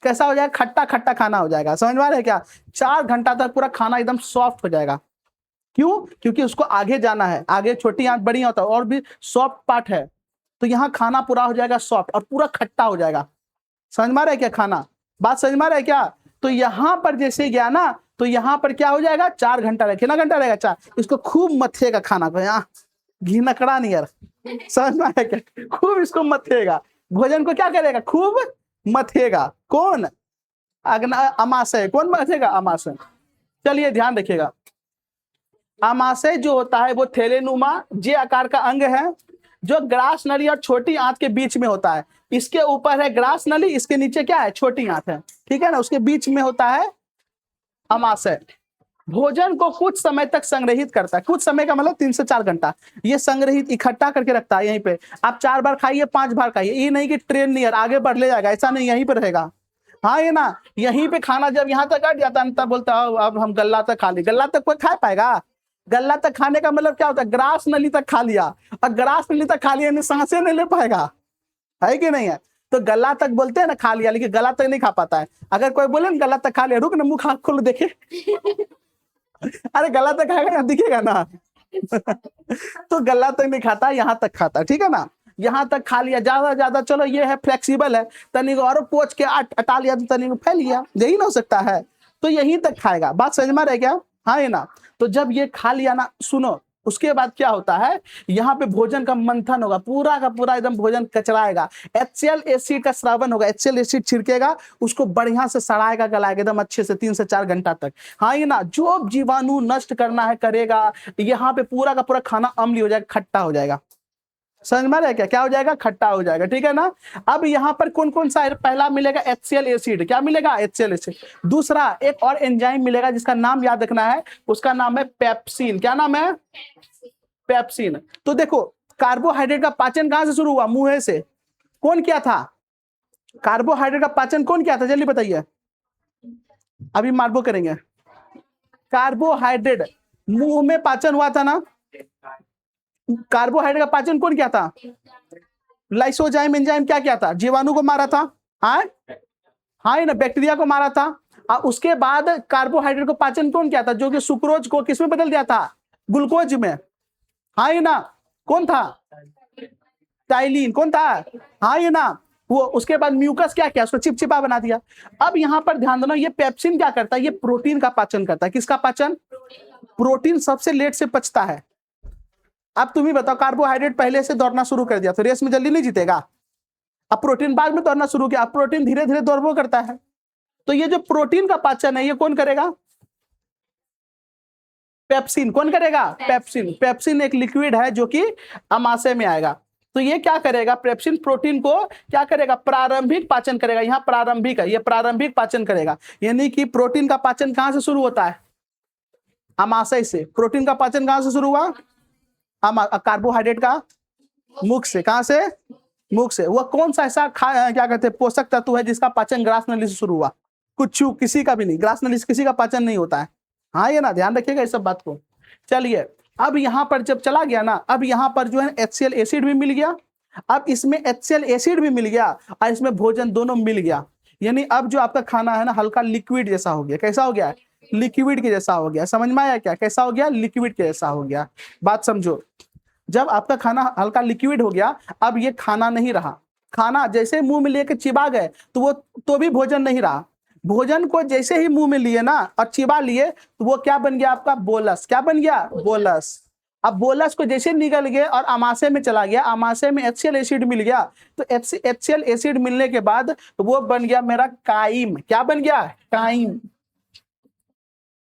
कैसा हो जाएगा, खट्टा खट्टा खाना हो जाएगा, समझ में आ रहा है क्या। 4 घंटा तक पूरा खाना एकदम सॉफ्ट हो जाएगा। क्यों, क्योंकि उसको आगे जाना है, आगे छोटी आंत बड़ी होता है और भी सॉफ्ट पार्ट है, तो यहाँ खाना पूरा हो जाएगा सॉफ्ट और पूरा खट्टा हो जाएगा। समझ में आ रहा है क्या, खाना बात समझ में आ रहा है क्या। तो यहाँ पर जैसे गया ना तो यहाँ पर क्या हो जाएगा, 4 घंटा रहेगा, कितना घंटा रहेगा 4। इसको खूब मथेगा खाना को, यहाँ घी नकड़ा नहीं यार, समझ में आ रहा है क्या, खूब इसको मथेगा, भोजन को क्या करेगा, खूब मथेगा। कौन, अमाशय, कौन मथेगा, अमाशय। चलिए ध्यान रखिएगा, अमाशय जो होता है वो थैलेनुमा जे आकार का अंग है जो ग्रास नली और छोटी आंत के बीच में होता है। इसके ऊपर है ग्रास नली, इसके नीचे क्या है, छोटी आंत है, ठीक है ना, उसके बीच में होता है अमाशय। भोजन को कुछ समय तक संग्रहित करता है, कुछ समय का मतलब 3 से 4 घंटा, ये संग्रहित इकट्ठा करके रखता है। यहीं पे आप 4 बार खाइए, 5 बार खाइए, ये नहीं कि ट्रेन नियर आगे बढ़ ले जाएगा, ऐसा नहीं, यहीं पर रहेगा। हाँ ये ना, यहीं पे खाना जब यहाँ तक अट जाता है तब बोलता है अब हम गल्ला तक खा ली। गल्ला तक कोई खा पाएगा, गल्ला तक खाने का मतलब क्या होता है, ग्रास नली तक खा लिया, और ग्रास नली तक खा लिया यानी सांसें नहीं ले पाएगा, है कि नहीं है। तो गला तक बोलते हैं ना खा लिया, लेकिन गला तक नहीं खा पाता है। अगर कोई बोले ना गला तक खा लिया, रुक ना मुंह खोल देखे अरे गला तक खाएगा ना, दिखेगा ना तो गला तक नहीं खाता, यहाँ तक खाता, ठीक है ना, यहाँ तक खा लिया, ज्यादा चलो ये है फ्लेक्सिबल है, तनिक और पोच के अटा लिया तो तनिक फैल लिया, यही ना हो सकता है, तो यहीं तक खाएगा। बात समझ में रह गया, हाँ ये ना। तो जब ये खा लिया ना, सुनो उसके बाद क्या होता है, यहाँ पे भोजन का मंथन होगा, पूरा का पूरा एकदम भोजन कचराएगा, HCl एसिड का स्रावन होगा, HCl एसिड छिड़केगा, उसको बढ़िया से सड़ाएगा, गलाएगा एकदम अच्छे से 3 से 4 घंटा तक। हाँ ये ना, जो जीवाणु नष्ट करना है करेगा, यहाँ पे पूरा का पूरा खाना अम्लीय हो जाएगा, खट्टा हो जाएगा। समझ में आ रहा है क्या, क्या हो जाएगा, खट्टा हो जाएगा, ठीक है ना। अब यहाँ पर कौन कौन सा, पहला मिलेगा HCl एसिड, क्या मिलेगा, HCl एसिड। दूसरा एक और एंजाइम मिलेगा जिसका नाम याद रखना है, उसका नाम है पेप्सिन। क्या नाम है, पेप्सिन। तो देखो कार्बोहाइड्रेट का पाचन कहां से शुरू हुआ, मुंह से। कौन किया था, कार्बोहाइड्रेट का पाचन कौन किया था, जल्दी बताइए, अभी मार्बो करेंगे। कार्बोहाइड्रेट मुंह में पाचन हुआ था ना, कार्बोहाइड्रेट का पाचन कौन किया था, लाइसोजाइम एंजाइम क्या किया था, जीवाणु को मारा था, हाँ ना, बैक्टीरिया को मारा था। और उसके बाद कार्बोहाइड्रेट को पाचन कौन किया था, जो कि सुक्रोज को किसमें बदल दिया था, ग्लूकोज में, हाँ ये ना, कौन था, टाइलिन, कौन था, हाँ ये ना वो। उसके बाद म्यूकस क्या किया, उसको चिपचिपा बना दिया। अब यहाँ पर ध्यान देना, ये पेप्सिन क्या करता है, ये प्रोटीन का पाचन करता है। किसका पाचन, प्रोटीन सबसे लेट से पचता है। अब तुम ही बताओ, कार्बोहाइड्रेट पहले से दौड़ना शुरू कर दिया तो रेस में जल्दी नहीं जीतेगा, अब प्रोटीन बाद में दौड़ना शुरू किया, अब प्रोटीन धीरे धीरे दौड़ करता है। तो ये जो प्रोटीन का पाचन है ये कौन करेगा, पेप्सिन, कौन करेगा, पेप्सिन। पेप्सिन एक लिक्विड है जो कि अमाशय में आएगा, तो ये क्या करेगा, पेप्सिन प्रोटीन को क्या करेगा, प्रारंभिक पाचन करेगा। यहाँ प्रारंभिक है, ये प्रारंभिक पाचन करेगा, यानी कि प्रोटीन का पाचन कहां से शुरू होता है, अमाशय से। प्रोटीन का पाचन कहां से शुरू हुआ, कार्बोहाइड्रेट का मुख से, कहां से, मुख से। वह कौन सा ऐसा क्या कहते हैं पोषक तत्व है जिसका पाचन ग्रास नली से शुरू हुआ, कुछ किसी का भी नहीं, ग्रास नली से किसी का पाचन नहीं होता है, हाँ ये ना, ध्यान रखिएगा इस सब बात को। चलिए अब यहाँ पर जब चला गया ना, अब यहाँ पर जो है HCl एसिड भी मिल गया, अब इसमें HCl एसिड भी मिल गया और इसमें भोजन दोनों मिल गया, यानी अब जो आपका खाना है ना हल्का लिक्विड जैसा हो गया। कैसा हो गया, लिक्विड के जैसा हो गया। समझ में आया क्या, कैसा हो गया, लिक्विड के जैसा हो गया। बात समझो, जब आपका खाना हल्का लिक्विड हो गया, अब ये खाना नहीं रहा, खाना जैसे मुंह में लेके चिबा गए तो वो तो भी भोजन नहीं रहा। भोजन को जैसे ही मुंह में लिए ना और चिबा लिए तो वो क्या बन गया आपका, बोलस। क्या बन गया, बोलस। अब बोलस को जैसे निकल गए और अमाशय में चला गया, अमाशय में HCl एसिड मिल गया, तो HCl एसिड मिलने के बाद वो बन गया मेरा काइम। क्या बन गया, काइम।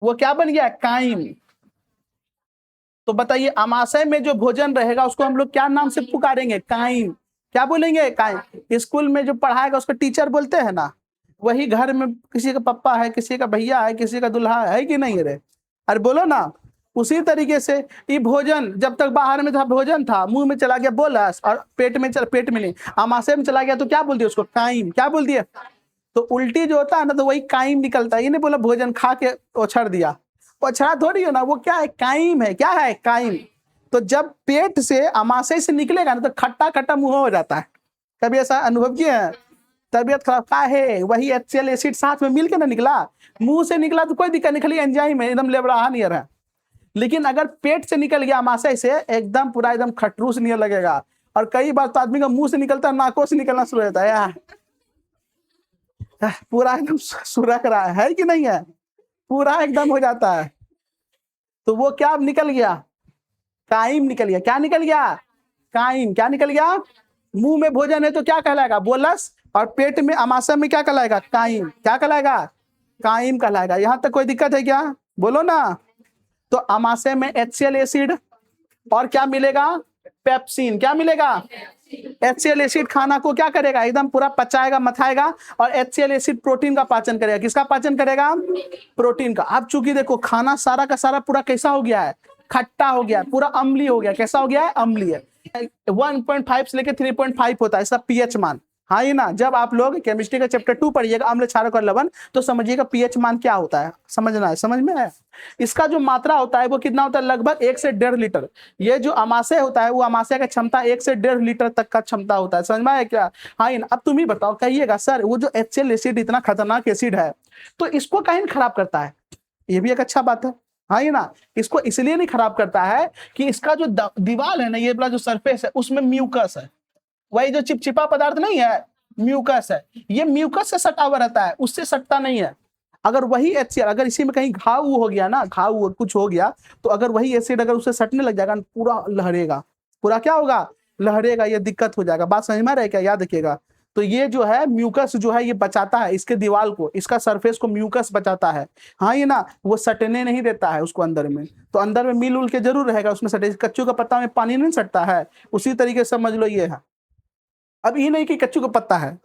वो क्या बन गया, काइम। तो बताइए अमाशय में जो भोजन रहेगा उसको हम लोग क्या नाम से पुकारेंगे, काइम। क्या बोलेंगे, काइम। स्कूल में जो पढ़ाएगा उसको टीचर बोलते हैं ना, वही घर में किसी का पप्पा है, किसी का भैया है, किसी का दुल्हा है कि नहीं रे, अरे बोलो ना। उसी तरीके से ये भोजन जब तक बाहर में था, भोजन था, मुंह में चला गया बोलस, और पेट में नहीं, अमाशय में चला गया तो क्या बोल दिया उसको, काइम। क्या बोल दिया, तो उल्टी जो होता है ना तो वही काइम निकलता है। ये नहीं बोला भोजन खा के ओछड़ दिया, ओछड़ा थोड़ी है ना, वो क्या है, काइम है। क्या है, काइम। तो जब पेट से आमाशय से निकलेगा ना तो खट्टा खट्टा मुंह हो जाता है। कभी आमाशय से निकलेगा ना तो खट्टा खट्टा मुंह हो जाता है। कभी ऐसा अनुभव किए हैं? तबियत खराब का है, वही HCl एसिड साथ में मिल के ना निकला, मुंह से निकला तो कोई दिक्कत नहीं, खाली एंजाइम है, एकदम लेबड़ा नियर है। लेकिन अगर पेट से निकल गया आमाशय से, एकदम पूरा एकदम खटरूस नियर लगेगा। और कई बार तो आदमी का मुंह से निकलता है, नाकों से निकलना शुरू हो जाता है यार, पूरा एकदम सुरख रहा है कि नहीं है, पूरा एकदम हो जाता है। तो वो क्या निकल गया? काइम निकल गया। क्या निकल गया? काइम। क्या निकल गया? मुंह में भोजन है तो क्या कहलाएगा? बोलस। और पेट में आमाशय में क्या कहलाएगा? काइम। क्या कहलाएगा? काइम कहलाएगा। यहां तक कोई दिक्कत है क्या? बोलो ना। तो आमाशय में HCl एसिड और क्या मिलेगा? पेप्सिन। क्या मिलेगा? HCl एसिड खाना को क्या करेगा? एकदम पूरा पचाएगा, मथाएगा। और HCl एसिड प्रोटीन का पाचन करेगा। किसका पाचन करेगा? प्रोटीन का। अब चूंकि देखो खाना सारा का सारा पूरा कैसा हो गया है? खट्टा हो गया, पूरा अम्लीय हो गया। कैसा हो गया है? अम्लीय। 1.5 से लेके 3.5 होता है इसका pH मान। हाँ ये ना, जब आप लोग केमिस्ट्री का चैप्टर 2 पढ़िएगा, अम्ल क्षारक और लवण, तो समझिएगा pH मान क्या होता है, समझना है। समझ में है? इसका जो मात्रा होता है वो कितना होता है? लगभग 1 से 1.5 लीटर। ये जो आमाशय होता है वो आमाशय का क्षमता 1 से 1.5 लीटर तक का क्षमता होता है। समझ में आया क्या? हाँ ये ना। अब तुम ही बताओ, कहिएगा सर वो जो HCl एसिड इतना खतरनाक एसिड है तो इसको काहे खराब करता है? ये भी एक अच्छा बात है। हाँ ये ना, इसको इसलिए नहीं खराब करता है कि इसका जो दीवार है ना, ये वाला जो सरफेस है उसमें म्यूकस है। वही जो चिपचिपा पदार्थ नहीं है, म्यूकस है। ये म्यूकस से सटा हुआ रहता है, उससे सटता नहीं है। अगर वही HCl, अगर इसी में कहीं घाव हो गया ना, घाव कुछ हो गया, तो अगर वही एसिड अगर उससे सटने लग जाएगा, पूरा लहरेगा। पूरा क्या होगा? लहरेगा। ये दिक्कत हो जाएगा। बात समझ में आ रहा है क्या? याद रखिएगा। तो ये जो है म्यूकस जो है ये बचाता है इसके दीवार को, इसका सरफेस को म्यूकस बचाता है। हाँ ये ना, वो सटने नहीं देता है उसको अंदर में। तो अंदर में मिल उल के जरूर रहेगा, उसमें सटे। कच्चू का पत्ता में पानी नहीं सटता है, उसी तरीके से समझ लो ये है। अब ये नहीं कि कच्चू का पत्ता है,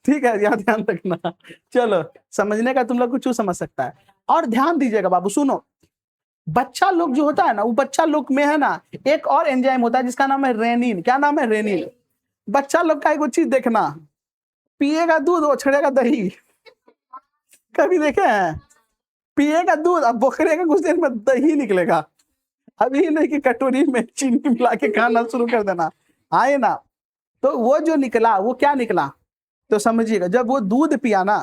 ठीक है, यहाँ ध्यान रखना। चलो, समझने का तुम लोग कुछ समझ सकता है। और ध्यान दीजिएगा बाबू, सुनो। बच्चा लोग जो होता है ना, वो बच्चा लोग में है ना एक और एंजाइम होता है जिसका नाम है रेनिन। क्या नाम है? रेनिन। बच्चा लोग का एक चीज देखना, पिएगा दूध वो छड़ेगा दही। कभी देखे हैं? पिएगा दूध, अब बोखरेगा, कुछ देर में दही निकलेगा। अभी नहीं कि कटोरी में चीनी मिला के खाना शुरू कर देना। आए ना, तो वो जो निकला वो क्या निकला? तो समझिएगा, जब वो दूध पिया ना,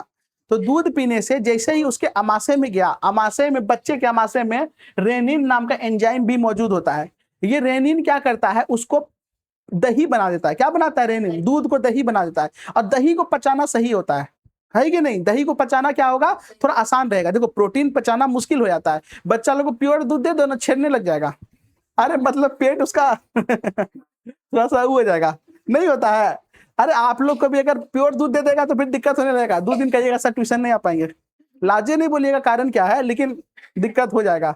तो दूध पीने से जैसे ही उसके आमाशय में गया, आमाशय में, बच्चे के आमाशय में रेनिन नाम का एंजाइम भी मौजूद होता है। ये रेनिन क्या करता है? उसको दही बना देता है। क्या बनाता है? रेनिन। दूध को दही बना देता है। और दही को पचाना सही होता है कि नहीं? दही को पचाना क्या होगा? थोड़ा आसान रहेगा। देखो प्रोटीन पचाना मुश्किल हो जाता है। बच्चा लोग को प्योर दूध दे दो ना, छेड़ने लग जाएगा। अरे मतलब पेट उसका थोड़ा सा हो जाएगा, नहीं होता है। अरे आप लोग को भी अगर प्योर दूध दे देगा तो फिर दिक्कत होने लगेगा। 2 दिन कहिएगा सर ट्यूशन नहीं आ पाएंगे, लाजे नहीं बोलिएगा कारण क्या है, लेकिन दिक्कत हो जाएगा।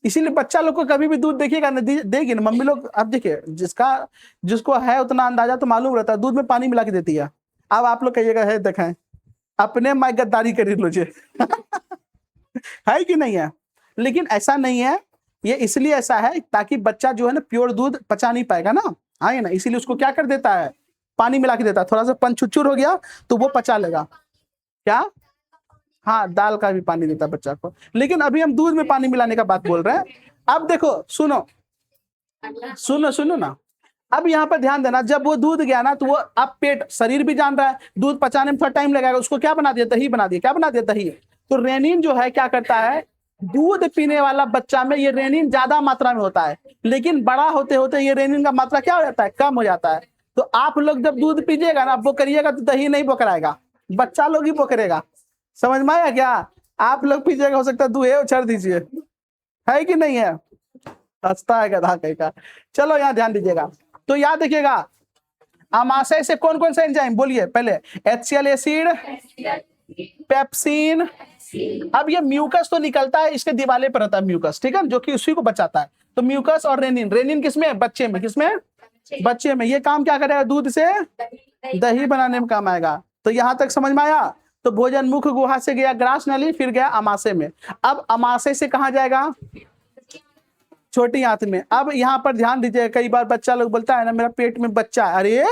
इसीलिए बच्चा लोग को कभी भी दूध देखिएगा ना, देगी ना मम्मी लोग। अब देखिए, जिसको है उतना अंदाजा तो मालूम रहता है, दूध में पानी मिला के देती है। अब आप लोग कहिएगा है, देखें अपने माँ गद्दारी कर लीजिए। है कि नहीं है? लेकिन ऐसा नहीं है, ये इसलिए ऐसा है ताकि बच्चा जो है ना प्योर दूध पचा नहीं पाएगा ना। हाँ ना, इसीलिए उसको क्या कर देता है? पानी मिला के देता है। थोड़ा सा पंचुचुर हो गया तो वो पचा लेगा। क्या? हाँ, दाल का भी पानी देता है बच्चा को, लेकिन अभी हम दूध में पानी मिलाने का बात बोल रहे हैं। अब देखो, सुनो सुनो सुनो ना। अब यहाँ पर ध्यान देना, जब वो दूध गया ना तो वो, अब पेट, शरीर भी जान रहा है दूध पचाने में थोड़ा टाइम लगेगा, उसको क्या बना दिया? दही बना दिया। क्या बना दिया? दही। तो रेनिन जो है क्या करता है? दूध पीने वाला बच्चा में ये रेनिन ज्यादा मात्रा में होता है, लेकिन बड़ा होते होते ये रेनिन का मात्रा क्या हो जाता है? कम हो जाता है। तो आप लोग जब दूध पीजिएगा ना, वो करिएगा तो दही नहीं बोकराएगा, बच्चा लोग ही बोकरेगा। समझ में आया क्या? आप लोग पीजिएगा, हो सकता है दूहे उछाड़ दीजिए। है कि नहीं है? हंसता है गधा कहीं का। चलो यहाँ ध्यान दीजिएगा। तो याद रखिएगा, आमाशय से कौन कौन सा एंजाइम बोलिए पहले? HCl acid, pepsin. अब ये म्यूकस तो निकलता है, इसके दिवाले पर रहता है म्यूकस, ठीक है, जो कि उसी को बचाता है। तो म्यूकस और रेनिन। रेनिन किसमें? बच्चे में। किसमें? बच्चे में। ये काम क्या करेगा? दूध से दही बनाने में काम आएगा। तो यहां तक समझ में आया? तो भोजन मुख गुहा से गया ग्रास नली, फिर गया आमाशय में। अब आमाशय से कहां जाएगा? छोटी आंत में। अब यहाँ पर ध्यान दीजिए, कई बार बच्चा लोग बोलता है ना मेरा पेट में बच्चा है। अरे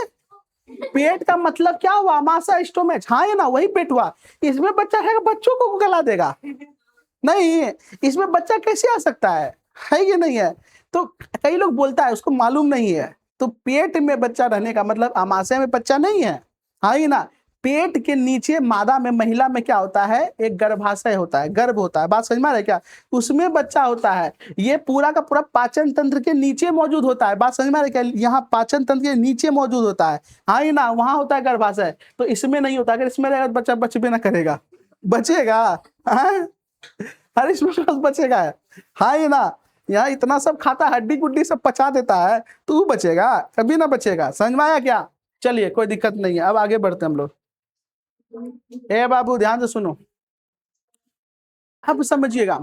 पेट का मतलब क्या हुआ? आमाशय, स्टोमच। हाँ ये ना, वही पेट हुआ। इसमें बच्चा है, बच्चों को गला देगा नहीं, इसमें बच्चा कैसे आ सकता है? है कि नहीं है? तो कई लोग बोलता है उसको मालूम नहीं है। तो पेट में बच्चा रहने का मतलब आमाशय में बच्चा नहीं है, हाँ ही ना? पेट के नीचे मादा में, महिला में क्या होता है? एक गर्भाशय होता है, गर्भ होता है। बात समझ में आ रहा है क्या? उसमें बच्चा होता है। ये पूरा का पूरा पाचन तंत्र के नीचे मौजूद होता है। बात समझ में आ रहा है क्या? यहाँ पाचन तंत्र के नीचे मौजूद होता है, हाँ ही ना? वहाँ होता है गर्भाशय, तो इसमें नहीं होता। अगर इसमें रहेगा तो बच्चा बच भी ना करेगा, बचेगा? हाँ? अरे इसमें बस बचेगा, हाँ ही ना? यहाँ इतना सब खाता, हड्डी गुड्डी सब पचा देता है, तू बचेगा? कभी ना बचेगा। समझ में आया क्या? चलिए कोई दिक्कत नहीं है, अब आगे बढ़ते हैं हम लोग। ए बाबू ध्यान से सुनो, अब समझिएगा।